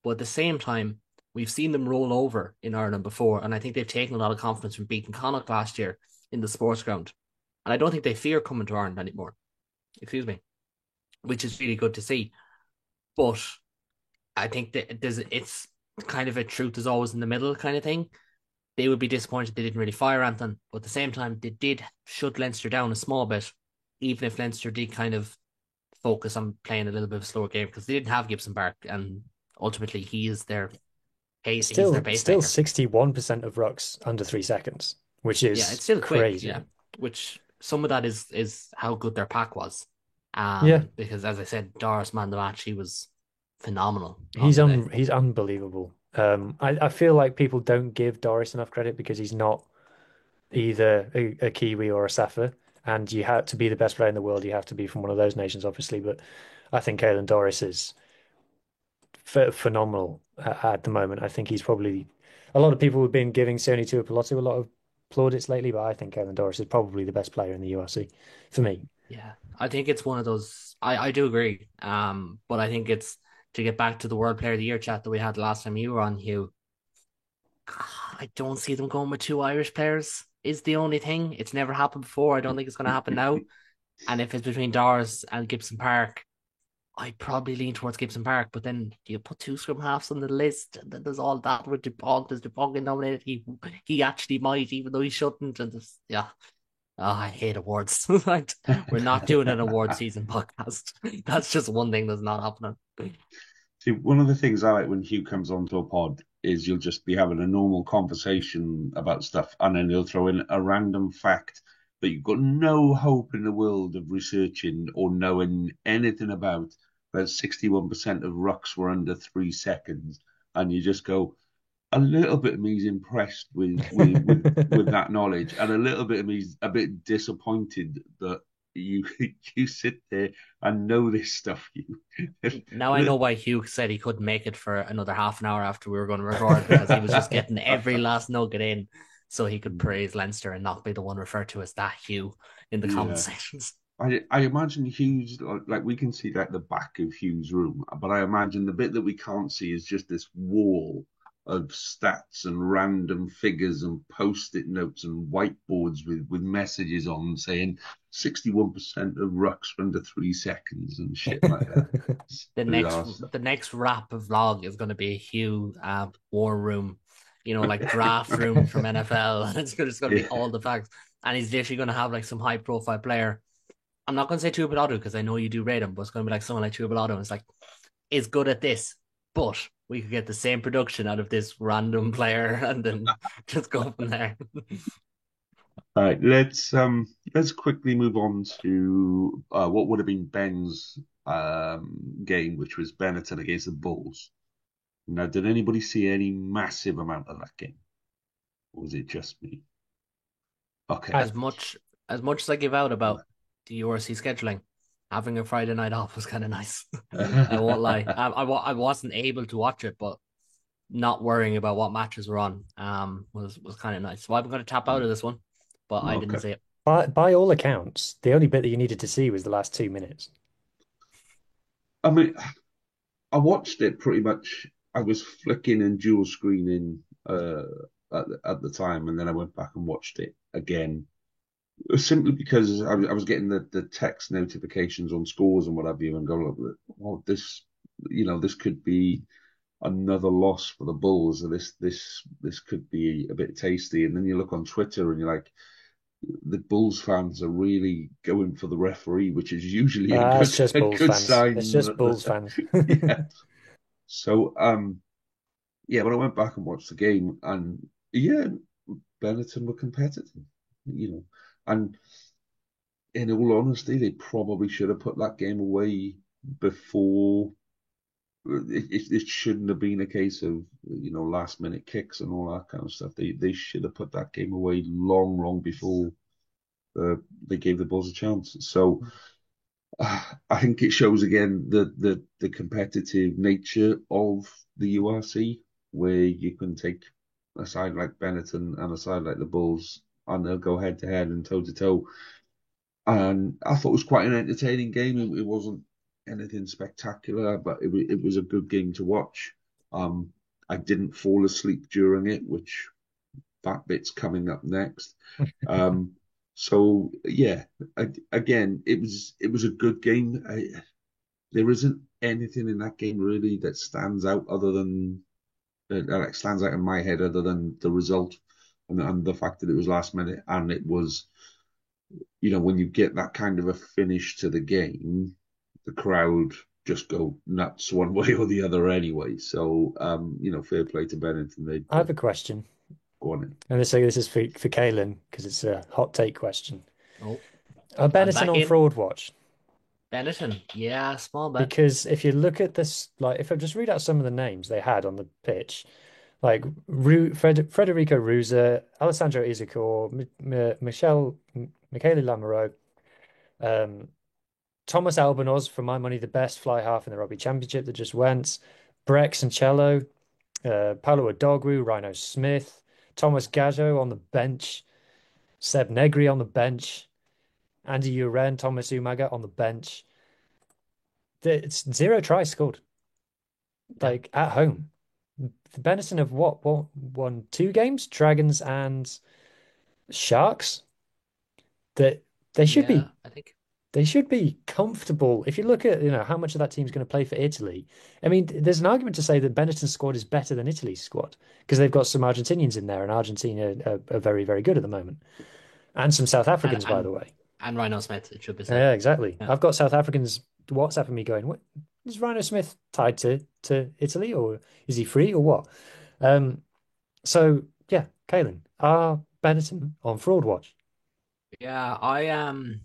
But at the same time, we've seen them roll over in Ireland before. And I think they've taken a lot of confidence from beating Connacht last year in the sports ground. And I don't think they fear coming to Ireland anymore. Excuse me. Which is really good to see. But I think that it's kind of a truth is always in the middle kind of thing. They would be disappointed they didn't really fire Anton, but at the same time, they did shut Leinster down a small bit, even if Leinster did kind of focus on playing a little bit of a slower game because they didn't have Gibson Park, and ultimately he is their pace. He's their Still pacemaker. 61% of rucks under 3 seconds, which is It's still crazy. quick. Yeah, which some of that is how good their pack was. Yeah. Because as I said, Doris man the match, he was phenomenal. He's unbelievable. I feel like people don't give Doris enough credit because he's not either a Kiwi or a Safa. And you have to be the best player in the world, you have to be from one of those nations, obviously. But I think Caelan Doris is phenomenal at the moment. I think he's probably a lot of people have been giving Sione Tuipulotu a lot of plaudits lately, but I think Caelan Doris is probably the best player in the URC for me. Yeah, I think it's one of those. I do agree. But I think it's to get back to the World Player of the Year chat that we had last time you were on, Hugh. I don't see them going with 2 Irish players. Is the only thing. It's never happened before. I don't think it's going to happen now. And if it's between Doris and Gibson Park, I'd probably lean towards Gibson Park. But then you put 2 scrum halves on the list, and then there's all that with Dupont. Does Dupont get nominated? He actually might, even though he shouldn't. And yeah. Oh, I hate awards. We're not doing an award season podcast. That's just one thing that's not happening. See, one of the things I like when Hugh comes onto a pod is you'll just be having a normal conversation about stuff, and then he'll throw in a random fact that you've got no hope in the world of researching or knowing anything about. That 61% of rucks were under 3 seconds, and you just go, a little bit of me is impressed with that knowledge, and a little bit of me is a bit disappointed that you sit there and know this stuff. Now I know why Hugh said he couldn't make it for another half an hour after we were going to record, because he was just getting every last nugget in so he could praise Leinster and not be the one referred to as that Hugh in the comment sections. I imagine Hugh's, like we can see like the back of Hugh's room, but I imagine the bit that we can't see is just this wall of stats and random figures and post-it notes and whiteboards with messages on saying 61% of rucks under 3 seconds and shit like that. The next wrap of vlog is going to be a Hugh war room, like draft room from NFL. It's going to be all the facts, and he's literally going to have like some high-profile player. I'm not going to say Tuipulotu because I know you do rate him, but it's going to be like someone like Tuipulotu. It's like, is good at this, but we could get the same production out of this random player and then just go from there. All right, let's quickly move on to what would have been Ben's game, which was Benetton against the Bulls. Now, did anybody see any massive amount of that game, or was it just me? Okay. I As much as I give out about the URC scheduling, having a Friday night off was kind of nice. I won't lie. I wasn't able to watch it, but not worrying about what matches were on was kind of nice. So I'm going to tap out of this one, but I didn't Okay. see it. by all accounts, the only bit that you needed to see was the last 2 minutes. I mean, I watched it pretty much. I was flicking and dual screening at the time, and then I went back and watched it again, simply because I was getting the text notifications on scores and what have you, and going, "Oh, this could be another loss for the Bulls, or this could be a bit tasty." And then you look on Twitter, and you're like, the Bulls fans are really going for the referee, which is usually a It's good just a Bulls good fans. It's sign. just Bulls fans. Yeah. So yeah, when I went back and watched the game, and yeah, Benetton were competitive, and in all honesty, they probably should have put that game away before. It shouldn't have been a case of last minute kicks and all that kind of stuff. They should have put that game away long before they gave the Bulls a chance. So I think it shows again the competitive nature of the URC, where you can take a side like Benetton and a side like the Bulls, and they'll go head to head and toe to toe. And I thought it was quite an entertaining game. It wasn't anything spectacular, but it was a good game to watch. I didn't fall asleep during it, which that bit's coming up next. So yeah, again, it was a good game. There isn't anything in that game really that stands out other than like stands out in my head other than the result and the fact that it was last minute and it was when you get that kind of a finish to the game, the crowd just go nuts one way or the other anyway. So fair play to Bennington. I have a question, Go on in. and this is for Kalen because it's a hot take question. Oh, Are I'm Benetton back on in. fraud watch? Benetton, yeah, small bit. Because if you look at this, like if I just read out some of the names they had on the pitch, like Federico Ruza, Alessandro Isacor, Michele Lamoureux, um, Thomas Albanos, for my money, the best fly half in the rugby championship that just went, Brex and Cello, Paolo Odogwu, Rhino Smith, Thomas Gajo on the bench, Seb Negri on the bench, Andy Uren, Thomas Umaga on the bench. It's zero tries scored, Yeah, like at home. The Benetton have won 2 games, Dragons and Sharks. That they should yeah, be I think. they should be comfortable. If you look at how much of that team's going to play for Italy, I mean, there's an argument to say that Benetton's squad is better than Italy's squad because they've got some Argentinians in there, and Argentina are very, very good at the moment, and some South And Africans, by and the way. and Rhino Smith, it should be said. Yeah, exactly. Yeah. I've got South Africans WhatsApping me going, "What is Rhino Smith tied to Italy, or is he free, or what?" Um, so yeah, Kalen, are Benetton on fraud watch? Yeah, I'm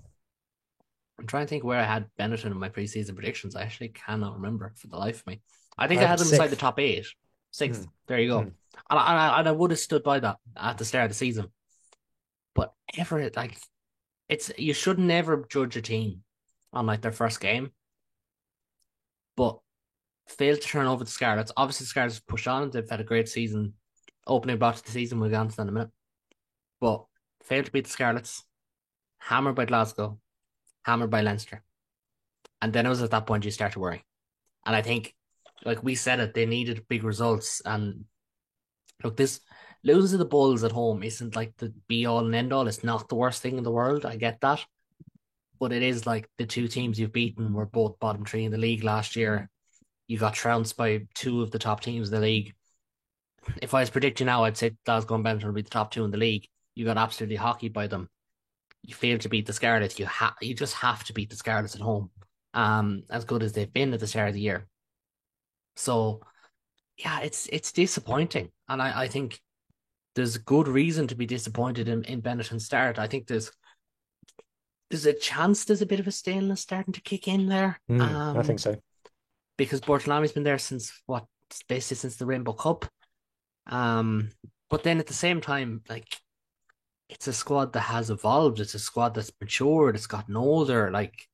trying to think where I had Benetton in my preseason predictions. I actually cannot remember for the life of me. I I think I have them had them inside the sixth. top eight. Hmm. Sixth. There you Hmm. go. And I would have stood by that at the start of the season. But ever like it's you should never judge a team on like their first game, but fail to turn over the Scarlets. Obviously, the Scarlets pushed on. They've had a great season. Opening block to the season, we'll get on to that in a minute. But failed to beat the Scarlets, hammered by Glasgow, hammered by Leinster. And then it was at that point you start to worry. And I think, like we said it, they needed big results. And look, this losing to the Bulls at home isn't like the be all and end all. It's not the worst thing in the world. I get that. But it is like the two teams you've beaten were both bottom three in the league last year. You got trounced by two of the top teams in the league. If I was predicting now, I'd say Glasgow and Benton will be the top two in the league. You got absolutely hockeyed by them. You failed to beat the Scarlets. You just have to beat the Scarlets at home. As good as they've been at the start of the year. So yeah, it's disappointing. And I think there's good reason to be disappointed in Benetton's start. I think there's a chance there's a bit of a staleness starting to kick in there. I think so. Because Bortolami's been there since what, basically since the Rainbow Cup. But then at the same time, like, it's a squad that has evolved. It's a squad that's matured. It's gotten older. Like,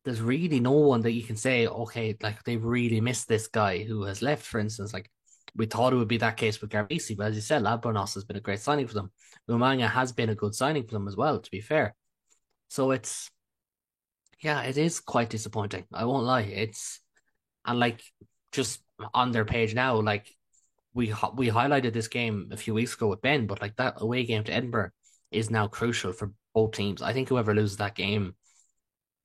there's really no one that you can say, okay, like they've really missed this guy who has left, for instance. Like, we thought it would be that case with Garbisi, but as you said, Labranos has been a great signing for them. Umanga has been a good signing for them as well, to be fair. So yeah, it is quite disappointing. I won't lie. And like, just on their page now, like, we highlighted this game a few weeks ago with Ben, but like that away game to Edinburgh is now crucial for both teams. I think whoever loses that game,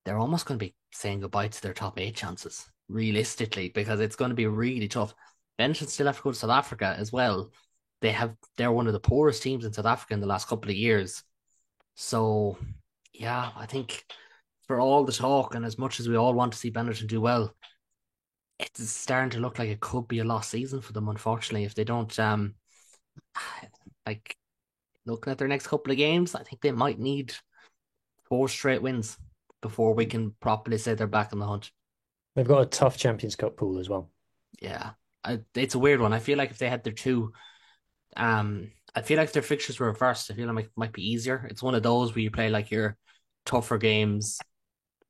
they're almost going to be saying goodbye to their top 8 chances, realistically, because it's going to be really tough. Benetton still have to go to South Africa as well. They're one of the poorest teams in South Africa in the last couple of years. So yeah, I think for all the talk and as much as we all want to see Benetton do well, it's starting to look like it could be a lost season for them, unfortunately, if they don't like, looking at their next couple of games, I think they might need 4 straight wins before we can properly say they're back in the hunt. They've got a tough Champions Cup pool as well. Yeah. It's a weird one. I feel like if they had their two, I feel like if their fixtures were reversed, I feel like it might be easier. It's one of those where you play like your tougher games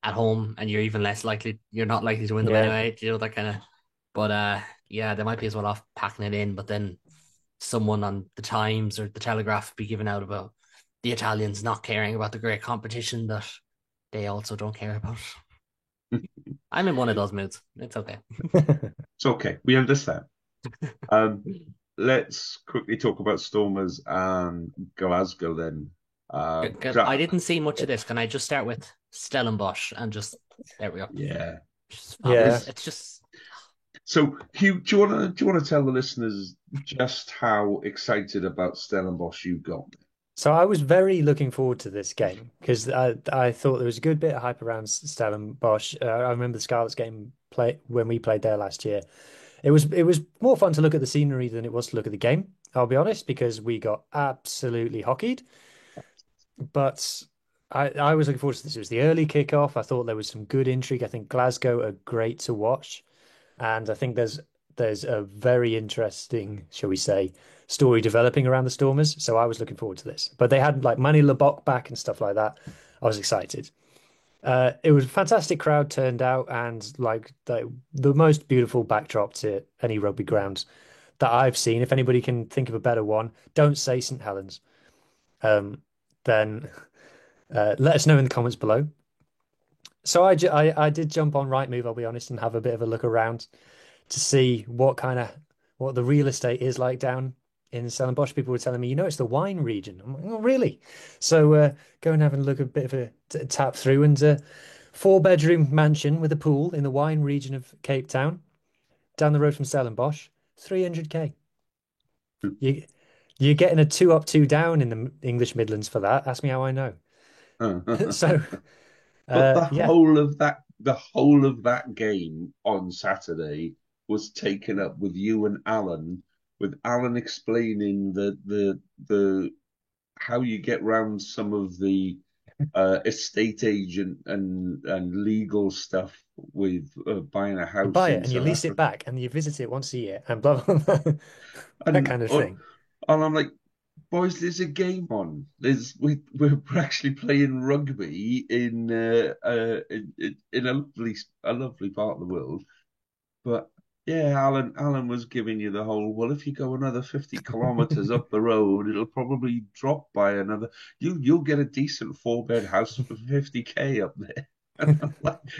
at home and you're even less likely, you're not likely to win them anyway, you know, that kind of. But yeah, they might be as well off packing it in, but then someone on the Times or the Telegraph be giving out about the Italians not caring about the great competition that they also don't care about. I'm in one of those moods. It's okay. It's okay. We understand. Let's quickly talk about Stormers and Glasgow then. I didn't see much of this. Can I just start with Stellenbosch and just there we go. Yeah. It's just. So, Hugh, do you want to tell the listeners just how excited about Stellenbosch you got? So I was very looking forward to this game because I thought there was a good bit of hype around Stellenbosch. I remember the Scarlets game when we played there last year. It was more fun to look at the scenery than it was to look at the game. I'll be honest, because we got absolutely hockeyed. But I was looking forward to this. It was the early kickoff. I thought there was some good intrigue. I think Glasgow are great to watch, and I think there's a very interesting, shall we say, story developing around the Stormers. So I was looking forward to this. But they had like Manny Lebok back and stuff like that. I was excited. It was a fantastic crowd turned out, and like the most beautiful backdrop to any rugby ground that I've seen. If anybody can think of a better one, don't say St Helens. Then let us know in the comments below. So I did jump on Rightmove, I'll be honest, and have a bit of a look around to see what the real estate is like down in Stellenbosch. People were telling me, it's the wine region. I'm like, oh, really? So go and have a look, a bit of a tap through, and 4-bedroom mansion with a pool in the wine region of Cape Town, down the road from Stellenbosch, 300k. You're getting a 2 up, 2 down in the English Midlands for that. Ask me how I know. So, but the whole of that game on Saturday was taken up with you and Alan, with Alan explaining the how you get round some of the estate agent and legal stuff with buying a house. You buy it and you lease it back and you visit it once a year and blah blah blah. That kind of thing. And I'm like, boys, there's a game on. We're actually playing rugby in a lovely part of the world. But yeah, Alan was giving you the whole, well, if you go another 50 kilometers up the road, it'll probably drop by another. You'll get a decent 4-bed house for 50k up there.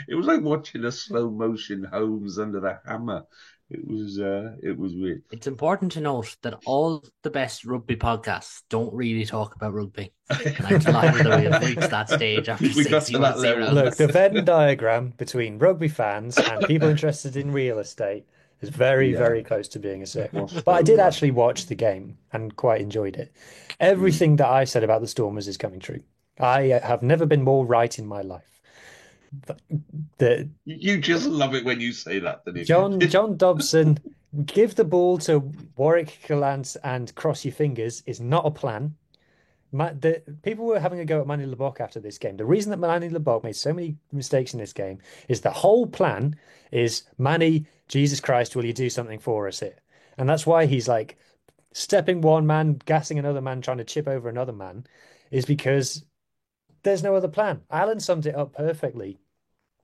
It was like watching a slow motion Holmes Under the Hammer. It was weird. It's important to note that all the best rugby podcasts don't really talk about rugby. And I'm delighted that we have reached that stage after 60 months. Look, the Venn diagram between rugby fans and people interested in real estate is very, very close to being a circle. But I did actually watch the game and quite enjoyed it. Everything that I said about the Stormers is coming true. I have never been more right in my life. You just love it when you say that, don't you? John Dobson Give the ball to Warwick Gallant and cross your fingers is not a plan. People were having a go at Manny Leboeck after this game. The reason that Manny Leboeck made so many mistakes in this game is the whole plan is Manny, Jesus Christ, will you do something for us here? And that's why he's like stepping one man, gassing another man, trying to chip over another man, is because there's no other plan. Alan summed it up perfectly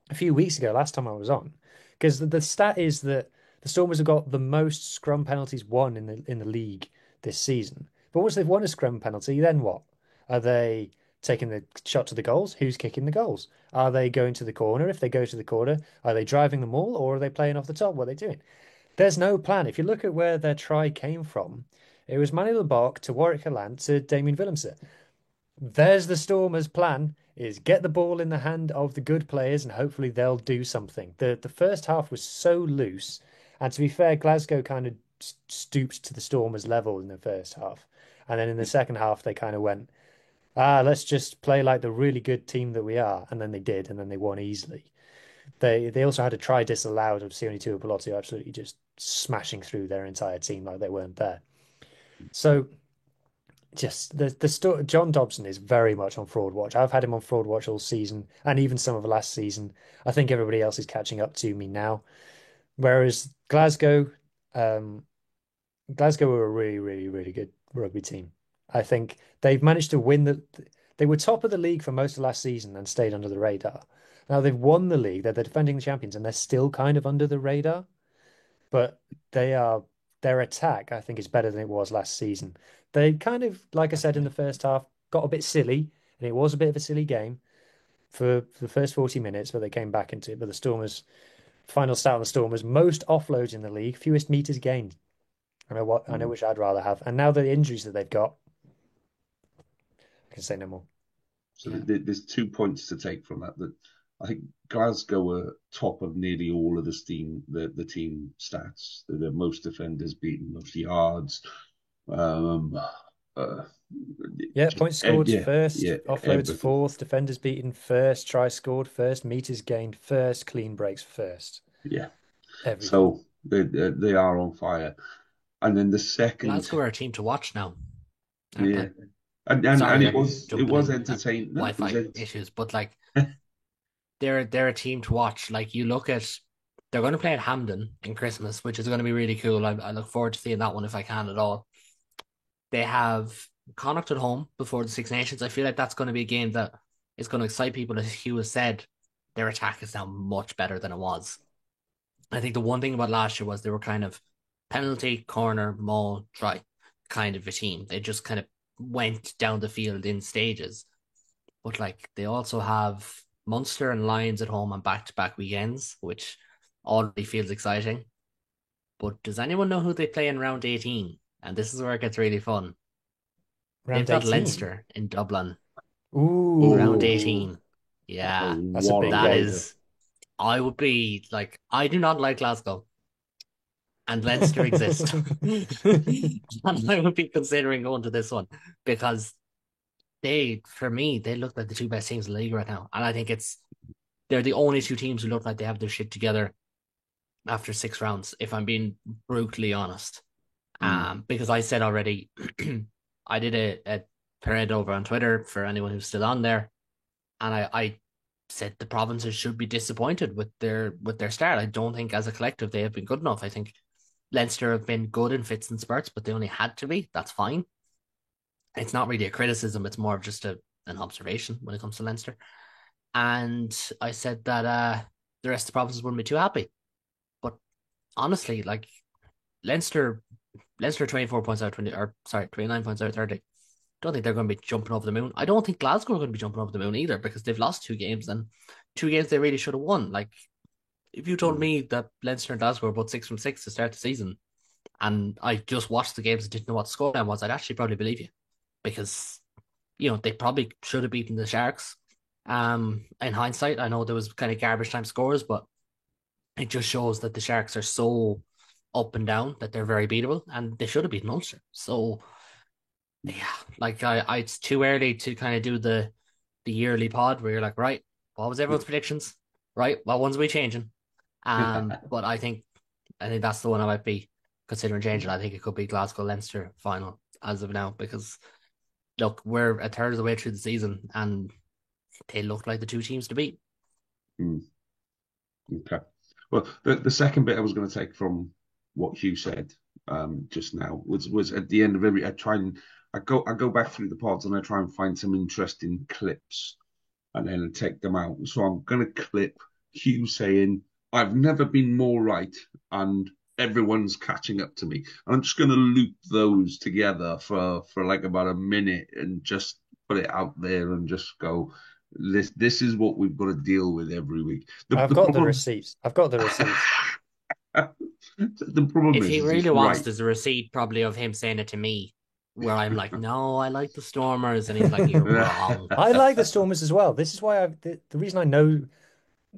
a few weeks ago, last time I was on, because the stat is that the Stormers have got the most scrum penalties won in the league this season. But once they've won a scrum penalty, then what? Are they taking the shot to the goals? Who's kicking the goals? Are they going to the corner? If they go to the corner, are they driving them all, or are they playing off the top? What are they doing? There's no plan. If you look at where their try came from, it was Manny Leboeck to Warwick Gallant to Damien Willemse. There's the Stormers' plan: is get the ball in the hand of the good players and hopefully they'll do something. The first half was so loose, and to be fair, Glasgow kind of stooped to the Stormers' level in the first half, and then in the second half they kind of went, let's just play like the really good team that we are, and then they did, and then they won easily. They also had a try disallowed of Sione Tuipulotu absolutely just smashing through their entire team like they weren't there. So just John Dobson is very much on fraud watch. I've had him on fraud watch all season and even some of last season. I think everybody else is catching up to me now. Whereas um, Glasgow were a really, really, really good rugby team. I think they've managed to win they were top of the league for most of last season and stayed under the radar. Now they've won the league, they're the defending champions, and they're still kind of under the radar. But their attack, I think, is better than it was last season. They kind of, like I said in the first half, got a bit silly, and it was a bit of a silly game for the first 40 minutes, but they came back into it. But the Stormers, final stat on the Stormers, most offloads in the league, fewest meters gained. I know which I'd rather have. And now the injuries that they've got, I can say no more. So there's 2 points to take from that. That I think Glasgow are top of nearly all of the team stats. They're the most defenders beaten, most yards. Um, uh, Yeah, points scored yeah, first, yeah, offloads everything. fourth, defenders beaten first, try scored first, meters gained first, clean breaks first. Yeah. Everything. So they are on fire. And then the second, Glasgow are a team to watch now, aren't yeah, they? and Sorry, it I'm jumping was in entertaining. No, it was Wi-Fi issues, but like they're a team to watch. Like you look at, they're going to play at Hampden in Christmas, which is going to be really cool. I look forward to seeing that one if I can at all. They have Connacht at home before the Six Nations. I feel like that's going to be a game that is going to excite people. As Hugh has said, their attack is now much better than it was. I think the one thing about last year was they were kind of penalty, corner, maul, try kind of a team. They just kind of went down the field in stages. But like they also have Munster and Lions at home on back-to-back weekends, which already feels exciting. But does anyone know who they play in round 18? And this is where it gets really fun. They've Round got 18. Leinster in Dublin, round Ooh, oh, 18. Yeah, that's a what a big that game. rider! is. I would be like, I do not like Glasgow, and Leinster exist. And I would be considering going to this one because for me, they look like the two best teams in the league right now. And I think they're the only two teams who look like they have their shit together after 6 rounds, if I'm being brutally honest. Because I said already, I did a thread over on Twitter for anyone who's still on there, and I said the provinces should be disappointed with their start. I don't think as a collective they have been good enough. I think Leinster have been good in fits and spurts, but they only had to be. That's fine. It's not really a criticism. It's more of just an observation when it comes to Leinster. And I said that the rest of the provinces wouldn't be too happy. But honestly, like Leinster 24 points out 20, or sorry, 29 points out 30. Don't think they're going to be jumping over the moon. I don't think Glasgow are going to be jumping over the moon either because they've lost 2 games and 2 games they really should have won. Like if you told me that Leinster and Glasgow were both 6 from 6 to start the season, and I just watched the games and didn't know what the scoreline was, I'd actually probably believe you because they probably should have beaten the Sharks. In hindsight, I know there was kind of garbage time scores, but it just shows that the Sharks are so up and down that they're very beatable, and they should have beaten Ulster. So yeah, like it's too early to kind of do the yearly pod where you're like, right, what was everyone's predictions? Right, what ones are we changing? But I think that's the one I might be considering changing. I think it could be Glasgow Leinster final as of now because look, we're a third of the way through the season and they look like the two teams to beat. Mm, okay. Well, the second bit I was going to take from what Hugh said just now was at the end of every. I go back through the pods and I try and find some interesting clips and then take them out. So I'm going to clip Hugh saying, "I've never been more right," and everyone's catching up to me. And I'm just going to loop those together for like about a minute and just put it out there and just go, this is what we've got to deal with every week. I've The got the problem, receipts. I've got the receipts. the problem If he is really he's wants, right. there's a receipt probably of him saying it to me, where I'm like, no, I like the Stormers, and he's like, you're wrong. I like the Stormers as well. This is why the reason I know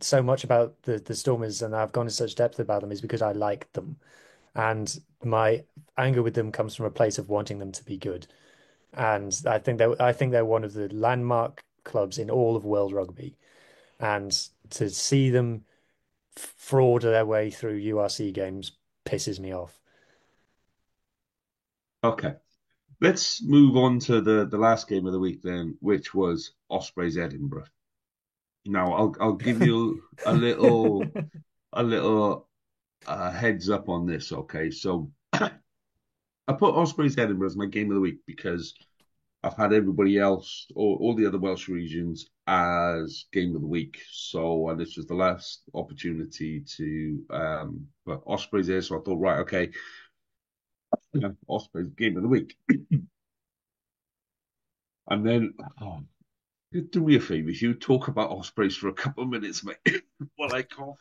so much about the Stormers and I've gone into such depth about them is because I like them. And my anger with them comes from a place of wanting them to be good. And I think they're one of the landmark clubs in all of world rugby. And to see them fraud their way through URC games pisses me off. Okay, let's move on to the last game of the week then, which was Ospreys Edinburgh. Now I'll give you a little heads up on this. Okay, so I put Ospreys Edinburgh as my game of the week because I've had everybody else, or all the other Welsh regions, as game of the week. So this was the last opportunity to put Ospreys there. So I thought, right, okay, yeah, Ospreys game of the week. And then, do me a favour, you talk about Ospreys for a couple of minutes, mate, while I cough.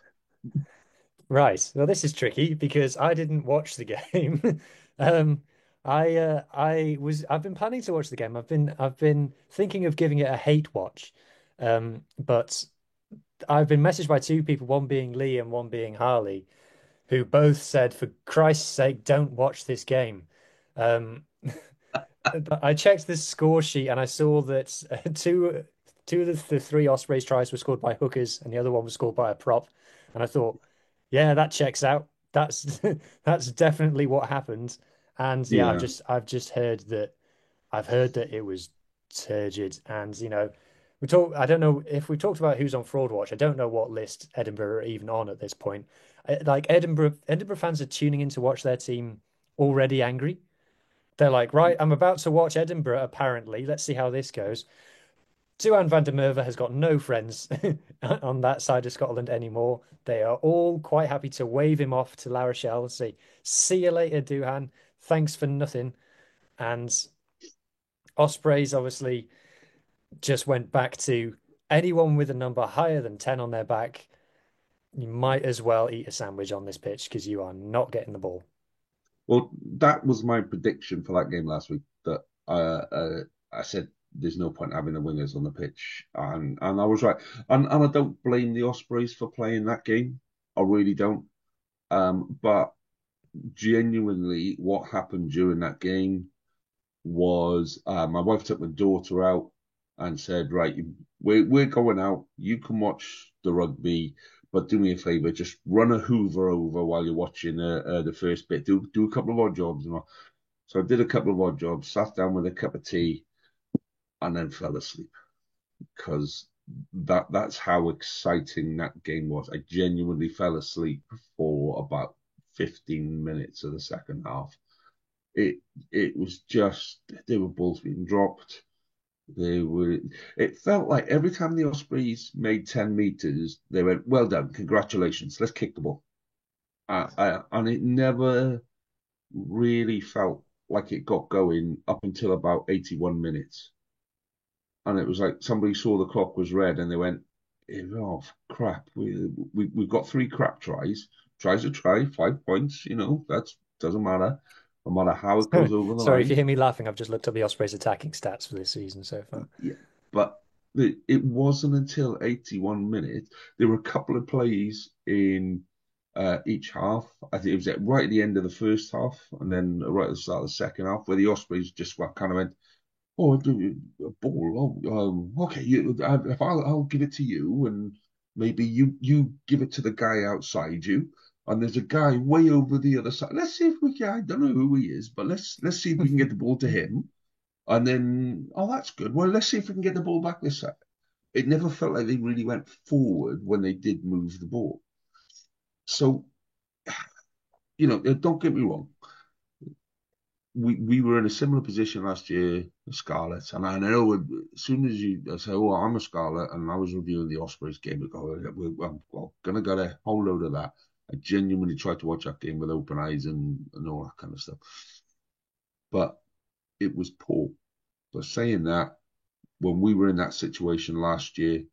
Right. Well, this is tricky because I didn't watch the game. Um, I've been planning to watch the game. I've been thinking of giving it a hate watch. But I've been messaged by two people, one being Lee and one being Harley, who both said, for Christ's sake, don't watch this game. Um, I checked the score sheet and I saw that two of the three Ospreys tries were scored by hookers and the other one was scored by a prop. And I thought, yeah, that checks out. That's that's definitely what happened. And yeah, Yeah. I've just heard that I've heard that it was turgid. And we talk. I don't know if we talked about who's on Fraud Watch. I don't know what list Edinburgh are even on at this point. Like Edinburgh fans are tuning in to watch their team already angry. They're like, right, I'm about to watch Edinburgh, apparently. Let's see how this goes. Tuan van der Merwe has got no friends on that side of Scotland anymore. They are all quite happy to wave him off to La Rochelle and say, see you later, Duhan. Thanks for nothing. And Ospreys obviously just went back to anyone with a number higher than 10 on their back. You might as well eat a sandwich on this pitch because you are not getting the ball. Well, that was my prediction for that game last week. That I said there's no point having the wingers on the pitch, and I was right. And I don't blame the Ospreys for playing that game. I really don't. But genuinely, what happened during that game was my wife took my daughter out and said, "Right, we're going out. You can watch the rugby." But do me a favour, just run a Hoover over while you're watching the first bit. Do a couple of odd jobs and all. So I did a couple of odd jobs, sat down with a cup of tea, and then fell asleep because that's how exciting that game was. I genuinely fell asleep for about 15 minutes of the second half. It it was just they were balls being dropped. They were. It felt like every time the Ospreys made 10 meters, they went, "Well done, congratulations. Let's kick the ball." And it never really felt like it got going up until about 81 minutes. And it was like somebody saw the clock was red and they went, "Oh crap! We've got three crap tries. Tries a try, 5 points. That doesn't matter, no matter how it goes over the Sorry if you line." hear me laughing. I've just looked up the Ospreys attacking stats for this season so far. Yeah, but it wasn't until 81 minutes. There were a couple of plays in each half. I think it was right at the end of the first half, and then right at the start of the second half, where the Ospreys just kind of went, "Oh, a ball. Oh, okay. If I'll give it to you, and maybe you give it to the guy outside you." and there's a guy way over the other side. Let's see if we can. I don't know who he is, but let's see if we can get the ball to him. And then, oh, that's good. Well, let's see if we can get the ball back this side. It never felt like they really went forward when they did move the ball. So, don't get me wrong. We were in a similar position last year, the Scarlets, and I know as soon as you say, "Oh, I'm a Scarlet," and I was reviewing the Ospreys game, I go, "I'm gonna get a whole load of that." I genuinely tried to watch that game with open eyes and all that kind of stuff, but it was poor. But saying that, when we were in that situation last year,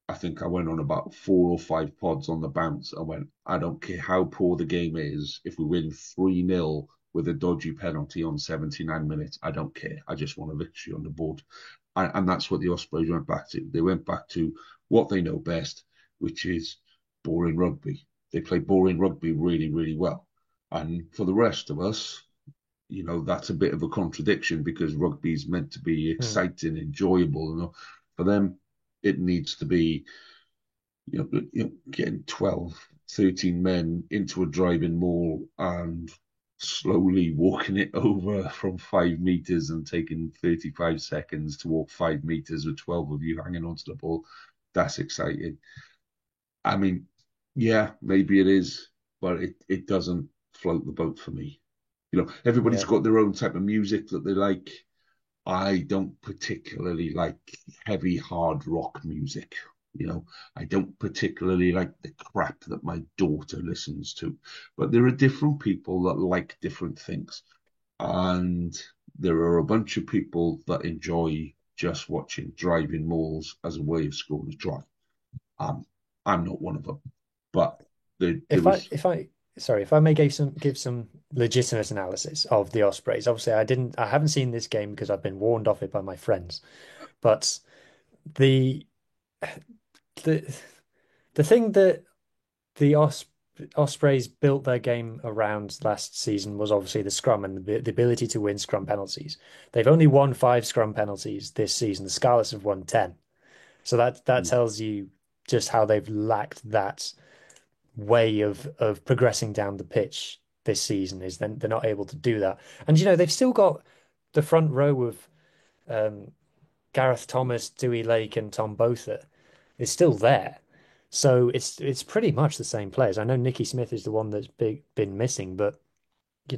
I think I went on about 4 or 5 pods on the bounce. I went, I don't care how poor the game is. If we win 3-0 with a dodgy penalty on 79 minutes, I don't care. I just want a victory on the board. And that's what the Ospreys went back to. They went back to what they know best, which is boring rugby. They play boring rugby really, really well. And for the rest of us, that's a bit of a contradiction because rugby is meant to be exciting, enjoyable. For them, it needs to be, getting 12, 13 men into a driving maul and slowly walking it over from 5 meters and taking 35 seconds to walk 5 meters with 12 of you hanging onto the ball. That's exciting. I mean, yeah, maybe it is, but it doesn't float the boat for me. Everybody's got their own type of music that they like. I don't particularly like heavy hard rock music. I don't particularly like the crap that my daughter listens to. But there are different people that like different things. And there are a bunch of people that enjoy just watching driving mauls as a way of scoring a try. I'm not one of them. But there was. If I may give some legitimate analysis of the Ospreys. Obviously, I haven't seen this game because I've been warned off it by my friends. But the the the thing that the Ospreys built their game around last season was obviously the scrum and the ability to win scrum penalties. They've only won 5 scrum penalties this season. The Scarlets have won 10. So that tells you just how they've lacked that way of progressing down the pitch this season. Is then they're not able to do that. And they've still got the front row of Gareth Thomas, Dewey Lake, and Tom Botha is still there. So it's pretty much the same players. I know Nicky Smith is the one that's been missing, but T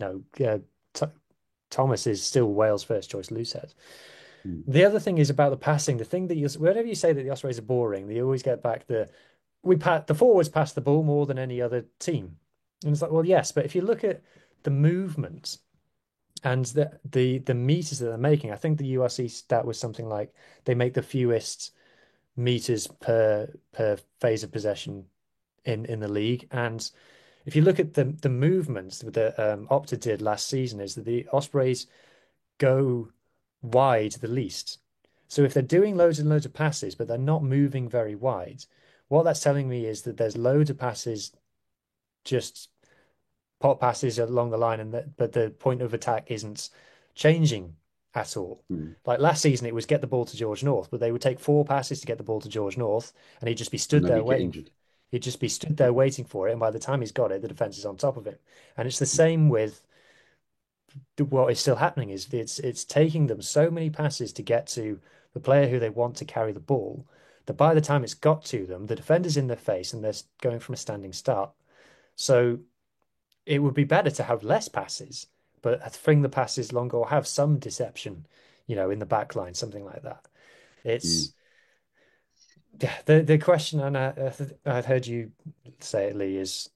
Thomas is still Wales' first choice loosehead. The other thing is about the passing. The thing that whenever you say that the Ospreys are boring, they always get back the forwards pass the ball more than any other team. And it's like, well, yes, but if you look at the movement and the meters that they're making, I think the URC stat was something like they make the fewest meters per phase of possession in the league. And if you look at the movements that Opta did last season, is that the Ospreys go wide the least. So if they're doing loads and loads of passes, but they're not moving very wide, what that's telling me is that there's loads of passes, just pot passes along the line, but the point of attack isn't changing at all. Like last season, it was get the ball to George North, but they would take 4 passes to get the ball to George North, and he'd just be stood there waiting. He'd just be stood there waiting for it, and by the time he's got it, the defense is on top of him. And it's the same with what is still happening. Is it's taking them so many passes to get to the player who they want to carry the ball that by the time it's got to them, the defender's in their face and they're going from a standing start. So it would be better to have less passes, but fling the passes longer or have some deception, in the back line, something like that. It's the question, and I've heard you say it, Lee, is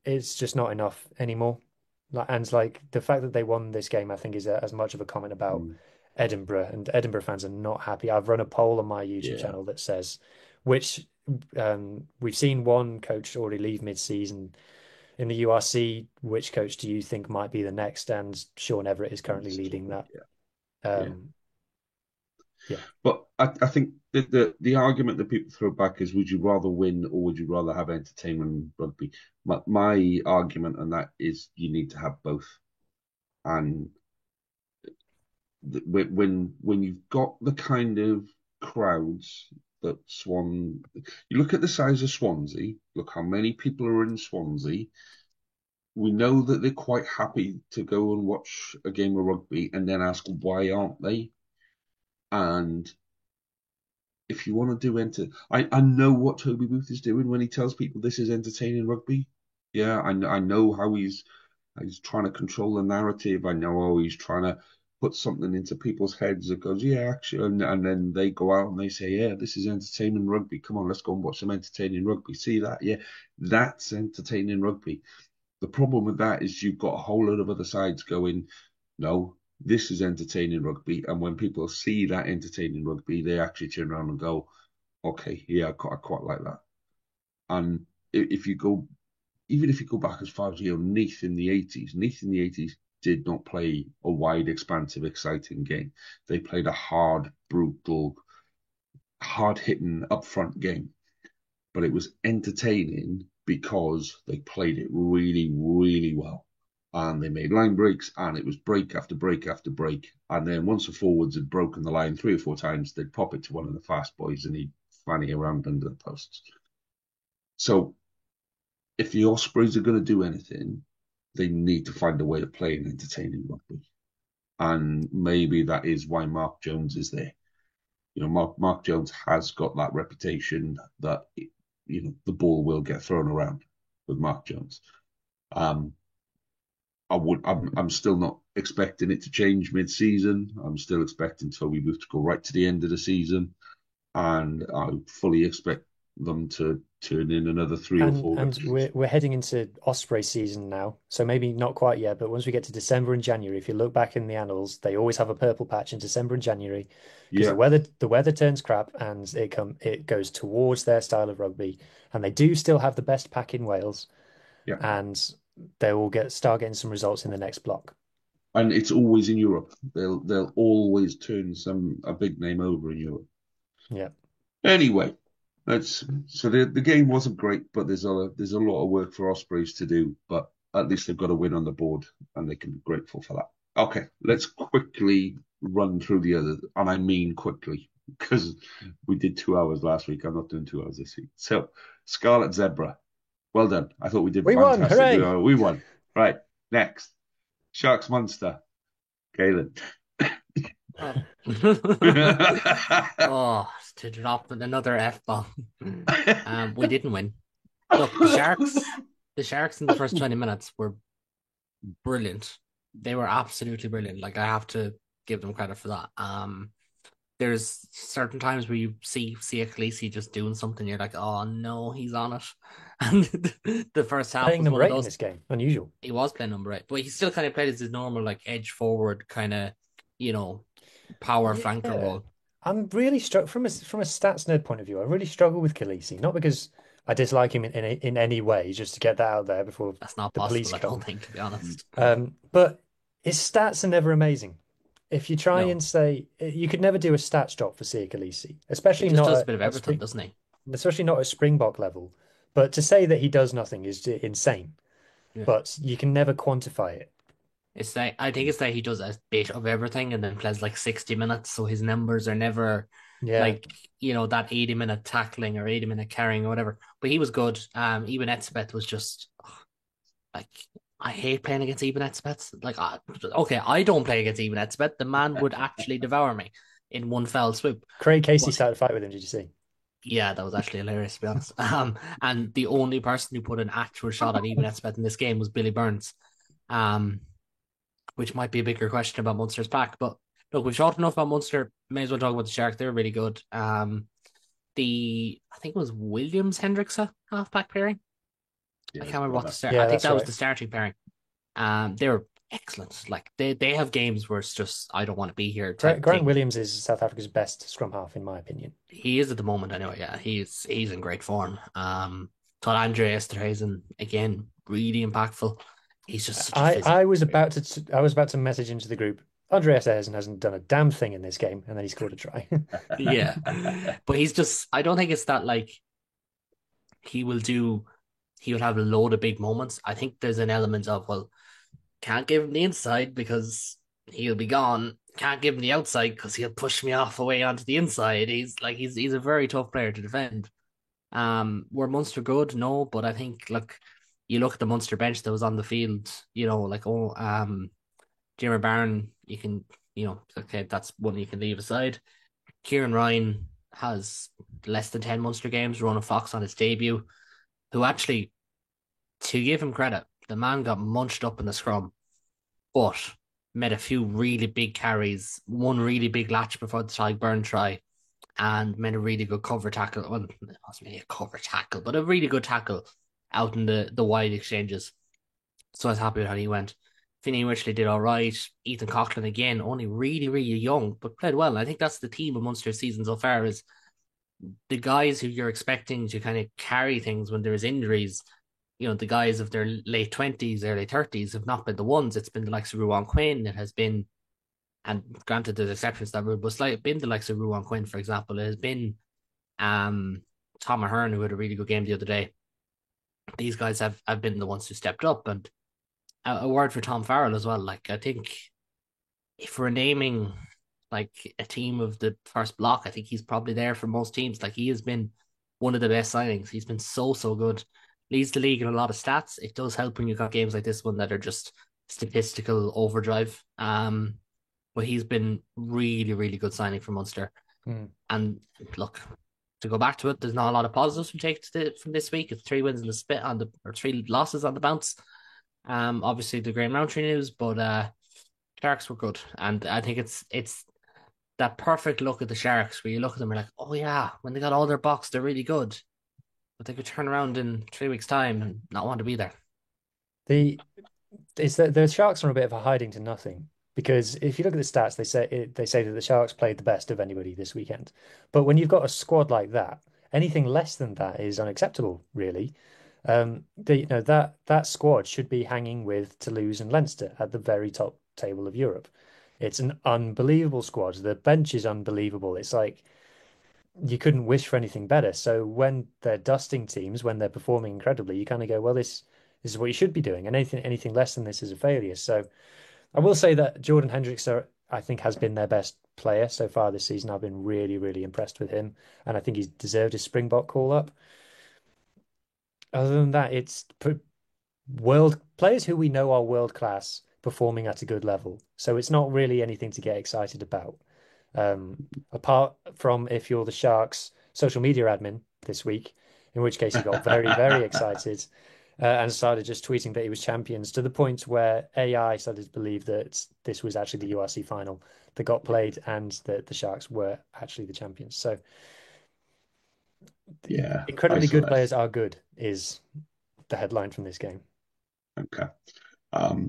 it's just not enough anymore. And like the fact that they won this game, I think, is as much of a comment about Edinburgh, and Edinburgh fans are not happy. I've run a poll on my YouTube channel that says which we've seen one coach already leave mid-season in the URC. Which coach do you think might be the next? And Sean Everett is currently leading that. But I think the argument that people throw back is, would you rather win or would you rather have entertainment rugby? My argument on that is you need to have both. And when you've got the kind of crowds that Swan. You look at the size of Swansea. Look how many people are in Swansea. We know that they're quite happy to go and watch a game of rugby and then ask why aren't they? And if you want to do I know what Toby Booth is doing when he tells people this is entertaining rugby. Yeah, I know how he's trying to control the narrative. I know how he's trying to put something into people's heads that goes, yeah, actually, and then they go out and they say, yeah, this is entertaining rugby. Come on, let's go and watch some entertaining rugby. See that? Yeah, that's entertaining rugby. The problem with that is you've got a whole lot of other sides going, no, this is entertaining rugby. And when people see that entertaining rugby, they actually turn around and go, okay, yeah, I quite like that. And if you go, even if you go back as far as Neath in the 80s, Neath in the 80s did not play a wide, expansive, exciting game. They played a hard, brutal, hard-hitting, upfront game. But it was entertaining because they played it really, really well. And they made line breaks, and it was break after break after break. And then once the forwards had broken the line 3 or 4 times, they'd pop it to one of the fast boys, and he'd fanny around under the posts. So if the Ospreys are going to do anything, they need to find a way of playing entertaining rugby. And maybe that is why Mark Jones is there. Mark Jones has got that reputation that the ball will get thrown around with Mark Jones. I'm still not expecting it to change mid-season. I'm still expecting Toby Booth to go right to the end of the season, and I fully expect them to turn in another 3 or 4. And we're heading into Osprey season now, so maybe not quite yet, but once we get to December and January, if you look back in the annals, they always have a purple patch in December and January because the weather turns crap and it goes towards their style of rugby, and they do still have the best pack in Wales, and they will start getting some results in the next block. And it's always in Europe. They'll always turn a big name over in Europe. Yeah. Anyway. So the game wasn't great, but there's a lot of work for Ospreys to do, but at least they've got a win on the board and they can be grateful for that. Okay, let's quickly run through the other, and I mean quickly, because we did 2 hours last week. I'm not doing 2 hours this week. So Scarlet Zebra, well done. I thought we did fantastic. Won, hooray! We won. Right, next. Sharks Munster. Galen. Oh, to drop another F-bomb. We didn't win. Look, the Sharks in the first 20 minutes were brilliant. They were absolutely brilliant. Like, I have to give them credit for that. There's certain times where you see a Khaleesi just doing something, you're like, oh no, he's on it. And the first half playing number 8 in this game, unusual. He was playing number 8, but he still kind of played as his normal like edge forward kind of, power flanker role. I'm really struck from a stats nerd point of view. I really struggle with Khaleesi, not because I dislike him in any way, just to get that out there before that's not the possible, police come. I don't think, to be honest. But his stats are never amazing. If you try and say you could never do a stats drop for Siya Khaleesi, especially he just not does a bit of everything, doesn't he? Especially not at Springbok level. But to say that he does nothing is insane. Yeah. But you can never quantify it. It's like, I think it's that he does a bit of everything and then plays like 60 minutes, so his numbers are never like, that 80-minute tackling or 80-minute carrying or whatever. But he was good. Eben Etzebeth was just like, I hate playing against Eben Etzebeth. Like, okay, I don't play against Eben Etzebeth. The man would actually devour me in one fell swoop. Craig Casey started a fight with him, did you see? Yeah, that was actually hilarious, to be honest. And the only person who put an actual shot at Eben Etzebeth in this game was Billy Burns. Which might be a bigger question about Munster's pack. But look, we've talked enough about Munster. May as well talk about the Sharks. They're really good. I think it was Williams Hendrickse half-pack pairing. I can't remember what the start. I think that was the starting pairing. They were excellent. Like they have games where it's just, I don't want to be here. Grant Williams is South Africa's best scrum half, in my opinion. He is at the moment, anyway. Yeah, he's in great form. Thought Andre Esterhuizen, again, really impactful. He's just such a I was about to message into the group. Andre Esterhuizen hasn't done a damn thing in this game, and then he scored a try. Yeah, but he's just, I don't think it's that like he will have a load of big moments. I think there's an element of, well, can't give him the inside because he'll be gone. can't give him the outside because he'll push me off away onto the inside. He's a very tough player to defend. Were Munster good? No, but I think look, you look at the Munster bench that was on the field. Jimmer Barron. Okay, that's one you can leave aside. Kieran Ryan has less than 10 Munster games. Ronan Fox on his debut, who actually, to give him credit, the man got munched up in the scrum, but made a few really big carries, one really big latch before the Tadhg Beirne try, and made a really good cover tackle. Well, it wasn't really a cover tackle, but a really good tackle out in the wide exchanges. So I was happy with how he went. Finney Wycherley did all right. Ethan Coughlin again, only really, really young, but played well. And I think that's the theme of Munster's season so far is the guys who you're expecting to kind of carry things when there's injuries. The guys of their late 20s, early 30s have not been the ones. It's been the likes of Ruan Quinn. It has been, and granted there's exceptions to that rule, but it's like been the likes of Ruan Quinn, for example. It has been Tom Ahern, who had a really good game the other day. These guys have been the ones who stepped up. And a word for Tom Farrell as well. Like, I think if we're naming like a team of the first block, I think he's probably there for most teams. Like, he has been one of the best signings. He's been so good. Leads the league in a lot of stats. It does help when you've got games like this one that are just statistical overdrive. But he's been really, really good signing for Munster. And look, to go back to it, there's not a lot of positives we take from this week. It's 3 wins in the spit or 3 losses on the bounce. Obviously the Graham Rowntree news, but Sharks were good, and I think it's that perfect look at the Sharks where you look at them and you're like, oh yeah, when they got all their box, they're really good, but they could turn around in 3 weeks' time and not want to be there. The Sharks are a bit of a hiding to nothing because if you look at the stats, they say that the Sharks played the best of anybody this weekend. But when you've got a squad like that, anything less than that is unacceptable, really. That squad should be hanging with Toulouse and Leinster at the very top table of Europe. It's an unbelievable squad. The bench is unbelievable. It's like you couldn't wish for anything better. So when they're dusting teams, when they're performing incredibly, you kind of go, well, this is what you should be doing, and anything less than this is a failure. So I will say that Jordan Hendricks, I think, has been their best player so far this season. I've been really, really impressed with him, and I think he's deserved his Springbok call up. Other than that, it's world players who we know are world class performing at a good level. So it's not really anything to get excited about. Apart from if you're the Sharks social media admin this week, in which case he got very, very excited and started just tweeting that he was champions to the point where AI started to believe that this was actually the URC final that got played and that the Sharks were actually the champions. So yeah, incredibly good players are good is the headline from this game. Okay.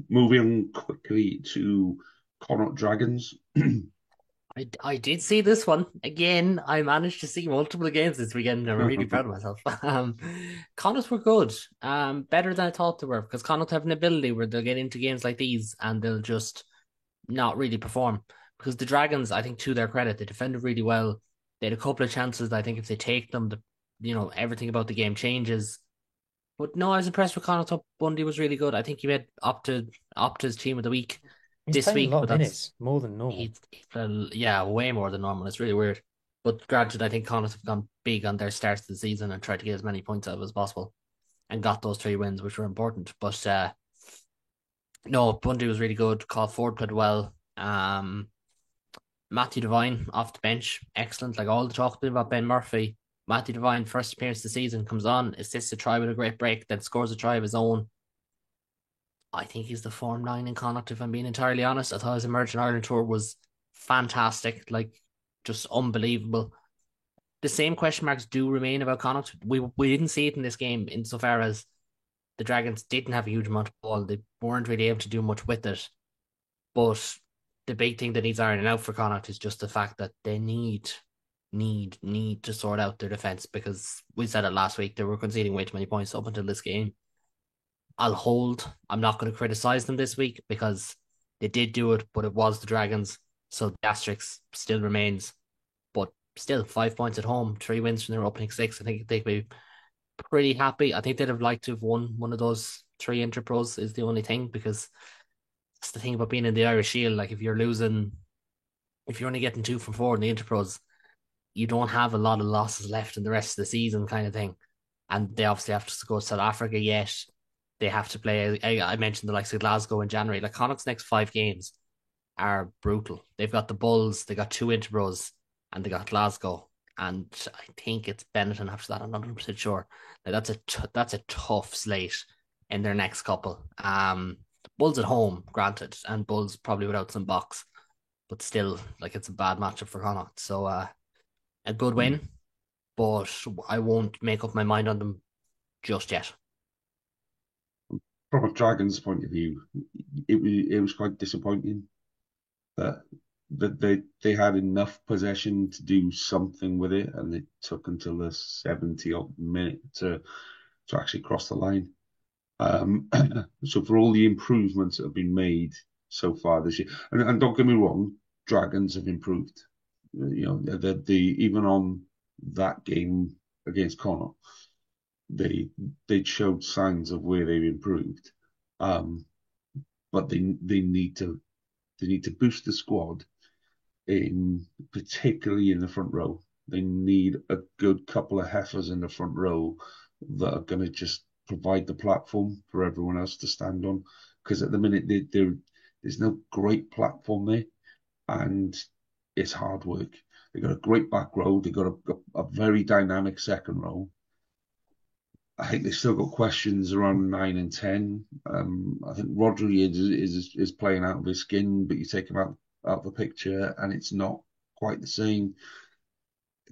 Moving quickly to Connacht Dragons. I did see this one again. I managed to see multiple games this weekend, and I'm really proud of myself. Connacht were good, better than I thought they were, because Connacht have an ability where they'll get into games like these and they'll just not really perform. Because the Dragons, I think, to their credit, they defended really well. They had a couple of chances that I think if they take them, everything about the game changes. But no, I was impressed with Connacht. Bundy was really good. I think he made Opta's team of the week He's this playing week, a lot but of minutes, more than normal. yeah, way more than normal. It's really weird. But granted, I think Connacht have gone big on their start of the season and tried to get as many points out of as possible and got those 3 wins, which were important. But no, Bundy was really good. Carl Ford played well. Matthew Devine off the bench, excellent. Like all the talk about Ben Murphy, Matthew Devine, first appearance of the season, comes on, assists a try with a great break, then scores a try of his own. I think he's the Form 9 in Connacht, if I'm being entirely honest. I thought his Emerging Ireland tour was fantastic, like just unbelievable. The same question marks do remain about Connacht. We didn't see it in this game insofar as the Dragons didn't have a huge amount of ball. They weren't really able to do much with it. But the big thing that needs ironing out for Connacht is just the fact that they need to sort out their defence, because we said it last week, they were conceding way too many points up until this game. I'll hold. I'm not going to criticize them this week because they did do it, but it was the Dragons. So the asterisk still remains. But still, 5 points at home, 3 wins from their opening 6. I think they'd be pretty happy. I think they'd have liked to have won one of those 3 Interpros is the only thing, because that's the thing about being in the Irish Shield. Like if you're losing if you're only getting 2 from 4 in the Interpros, you don't have a lot of losses left in the rest of the season, kind of thing. And they obviously have to go to South Africa yet. They have to play. I mentioned the likes of Glasgow in January. Like Connacht's next 5 games are brutal. They've got the Bulls, they got 2 Interbros, and they got Glasgow. And I think it's Benetton after that. I'm not 100% sure. Like, that's a tough slate in their next couple. Bulls at home, granted, and Bulls probably without some box, but still, like it's a bad matchup for Connacht. So a good Mm. win, but I won't make up my mind on them just yet. From a Dragons point of view, it was quite disappointing that they had enough possession to do something with it, and it took until the 70th minute to actually cross the line. So for all the improvements that have been made so far this year, and don't get me wrong, Dragons have improved. You know, even on that game against Connacht, they showed signs of where they've improved. Um, but they need to boost the squad particularly in the front row. They need a good couple of heifers in the front row that are going to just provide the platform for everyone else to stand on. Because at the minute, there's no great platform there, and it's hard work. They've got a great back row. They've got a very dynamic second row. I think they've still got questions around 9 and 10. I think Rodri is playing out of his skin, but you take him out of the picture, and it's not quite the same.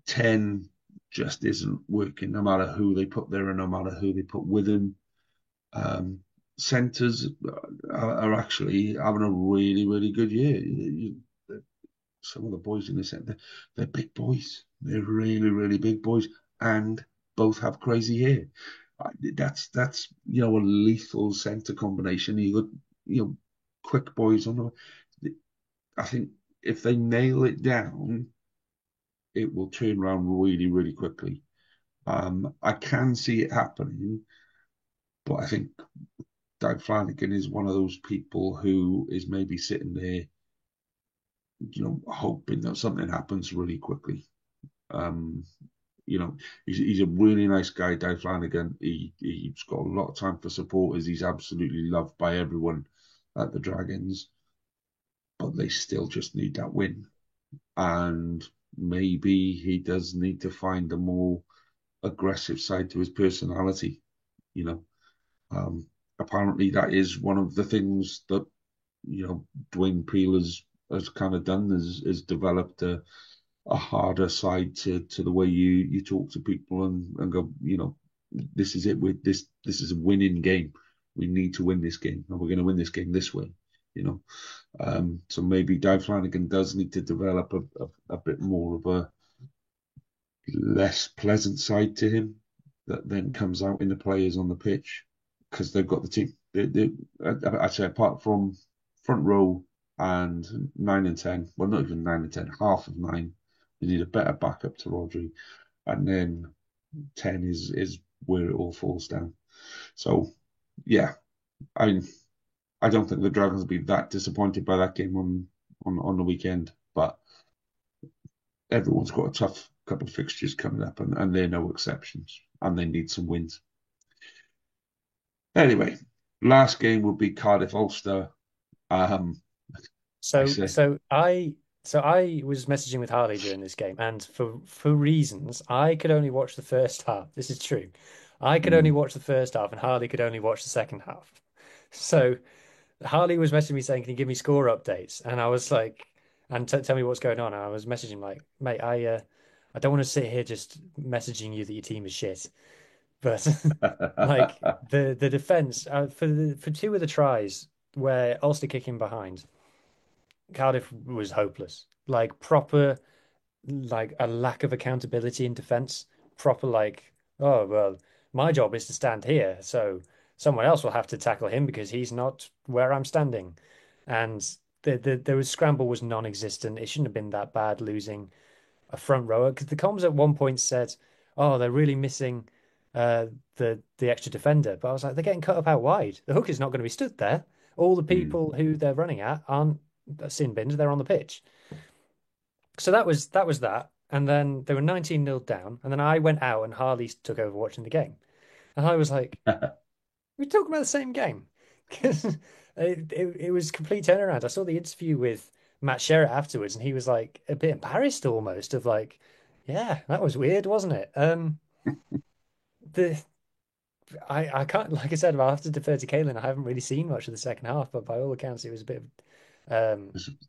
10 just isn't working, no matter who they put there and no matter who they put with him. Centres are actually having a really, really good year. Some of the boys in the centre, they're big boys. They're really, really big boys, and both have crazy hair. That's a lethal centre combination. You got quick boys on the. I think if they nail it down, it will turn around really, really quickly. I can see it happening, but I think Doug Flanagan is one of those people who is maybe sitting there, hoping that something happens really quickly. Um, he's a really nice guy, Dave Flanagan. He's got a lot of time for supporters. He's absolutely loved by everyone at the Dragons, but they still just need that win. And maybe he does need to find a more aggressive side to his personality. You know, apparently that is one of the things that Dwayne Peel has kind of done is developed a harder side to the way you talk to people and go, this is it. This is a winning game. We need to win this game, and we're going to win this game this way. So maybe Dave Flanagan does need to develop a bit more of a less pleasant side to him that then comes out in the players on the pitch because they've got the team. I'd say apart from front row and 9 and 10, well, not even 9 and 10, half of 9, you need a better backup to Rodri, and then 10 is where it all falls down. So, yeah, I don't think the Dragons will be that disappointed by that game on the weekend, but everyone's got a tough couple of fixtures coming up, and they're no exceptions, and they need some wins. Anyway, last game will be Cardiff Ulster. So I was messaging with Harley during this game, and for reasons I could only watch the first half. This is true. I could only watch the first half, and Harley could only watch the second half. So Harley was messaging me saying, "Can you give me score updates?" And I was like, "And tell me what's going on." And I was messaging him like, "Mate, I don't want to sit here just messaging you that your team is shit." But like the defense for two of the tries where Ulster kicking behind, Cardiff was hopeless. Like proper like a lack of accountability in defense. Proper like, oh well, my job is to stand here, so someone else will have to tackle him because he's not where I'm standing. And there was scramble was non-existent. It shouldn't have been that bad losing a front rower because the comms at one point said, "Oh, they're really missing the extra defender." But I was like, they're getting cut up out wide. The hooker's not going to be stood there. All the people who they're running at aren't sin bins. They're on the pitch. so that. And then they were 19-0 down. And then I went out and Harley took over watching the game. And I was like, we're talking about the same game. Because it was complete turnaround. I saw the interview with Matt Sherratt afterwards, and he was like a bit embarrassed almost of like, yeah, that was weird, wasn't it? The I can't, like I said, I'll have to defer to Kaylin. I haven't really seen much of the second half, but by all accounts, it was a bit of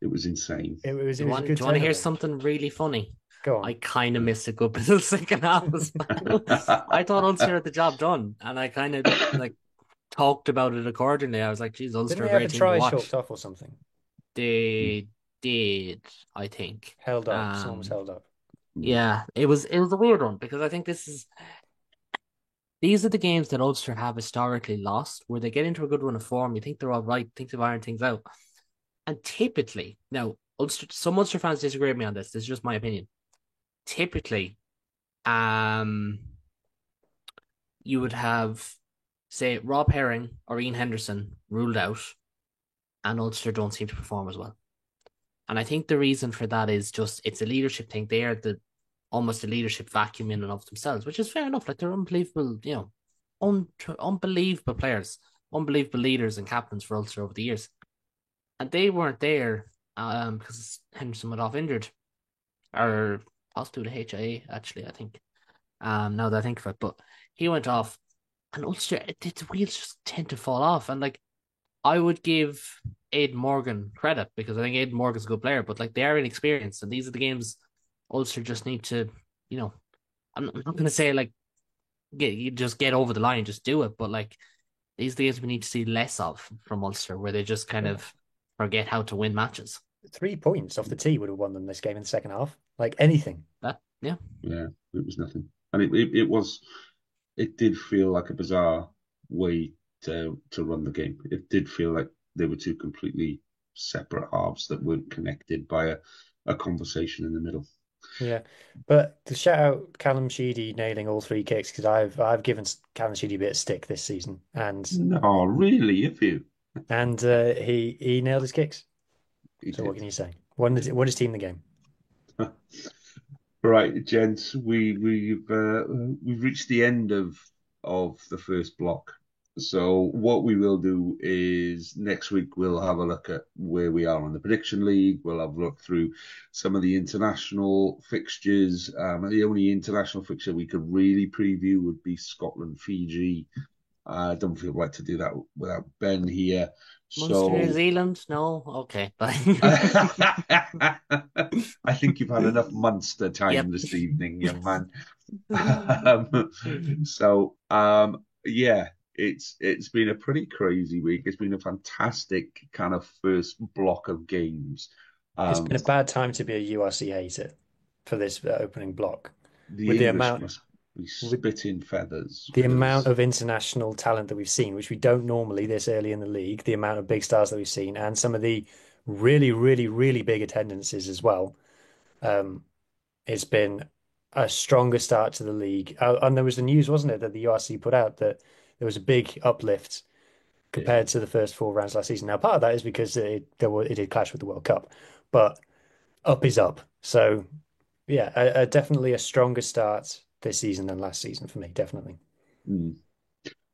It was insane. it was a good Do you want to hear tournament. something really funny? Go on. I kind of missed a good bit of the second half as well. I thought Ulster had the job done, and I kind of like talked about it accordingly. I was like, geez, Didn't Ulster, a they have a great team to try chalked watch. off or something? They did, I think. Held up. Someone was held up. Yeah, it was a weird one because I think these are the games that Ulster have historically lost, where they get into a good run of form. You think they're all right, think they've ironed things out, and typically, now some Ulster fans disagree with me on this. This is just my opinion. Typically, um, you would have, say, Rob Herring or Ian Henderson ruled out, and Ulster don't seem to perform as well. And I think the reason for that is just it's a leadership thing. They are almost a leadership vacuum in and of themselves, which is fair enough. Like they're unbelievable, unbelievable players, unbelievable leaders and captains for Ulster over the years. And they weren't there because Henderson went off injured, or possibly the HIA, actually, I think. Now that I think of it, but he went off, and Ulster, the wheels just tend to fall off. And like, I would give Aidan Morgan credit because I think Aidan Morgan's a good player, but like they are inexperienced, and these are the games Ulster just need to, you know, I'm not going to say like get over the line, just do it, but like these days we need to see less of from Ulster, where they just kind Yeah. of forget how to win matches. 3 points off the tee would have won them this game in the second half. Like anything. Yeah, Yeah, it was nothing, and it did feel like a bizarre way to run the game. It did feel like they were two completely separate halves that weren't connected by a conversation in the middle. Yeah. But to shout out Callum Sheedy nailing all three kicks because I've given Callum Sheedy a bit of stick this season No, really, if you and he nailed his kicks. he So what did. can you say? Won his team the game. Right, gents, we've reached the end of the first block. So what we will do is next week we'll have a look at where we are on the prediction league. We'll have a look through some of the international fixtures. The only international fixture we could really preview would be Scotland, Fiji. I don't feel right to do that without Ben here. Munster, New So Zealand, no, okay, bye. I think you've had enough Munster Yep. time this evening, young man. Yeah, it's been a pretty crazy week. It's been a fantastic kind of first block of games. It's been Um, a bad time to be a URC hater for this opening block with the English must be with spitting feathers the amount because of international talent that we've seen, which we don't normally this early in the league, the amount of big stars that we've seen, and some of the really, really, really big attendances as well. Um, it's been a stronger start to the league. And there was the news, wasn't it, that the URC put out that there was a big uplift yeah, compared to the first four rounds last season. Now, part of that is because it did clash with the World Cup, but up is up. So, yeah, definitely a stronger start this season than last season for me, definitely. mm.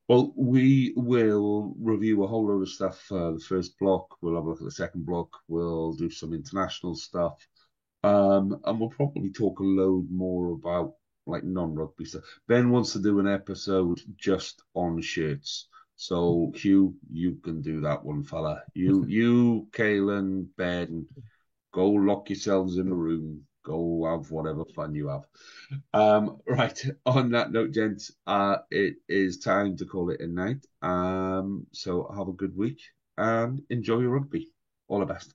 Well, we will review a whole load of stuff for the first block. We'll have a look at the second block. We'll do some international stuff. And we'll probably talk a load more about like non-rugby stuff. Ben wants to do an episode just on shirts. So Hugh, you can do that one, fella. Kaylin, Ben, go lock yourselves in a room. Go have whatever fun you have. Right. On that note, gents, it is time to call it a night. So have a good week and enjoy your rugby. All the best.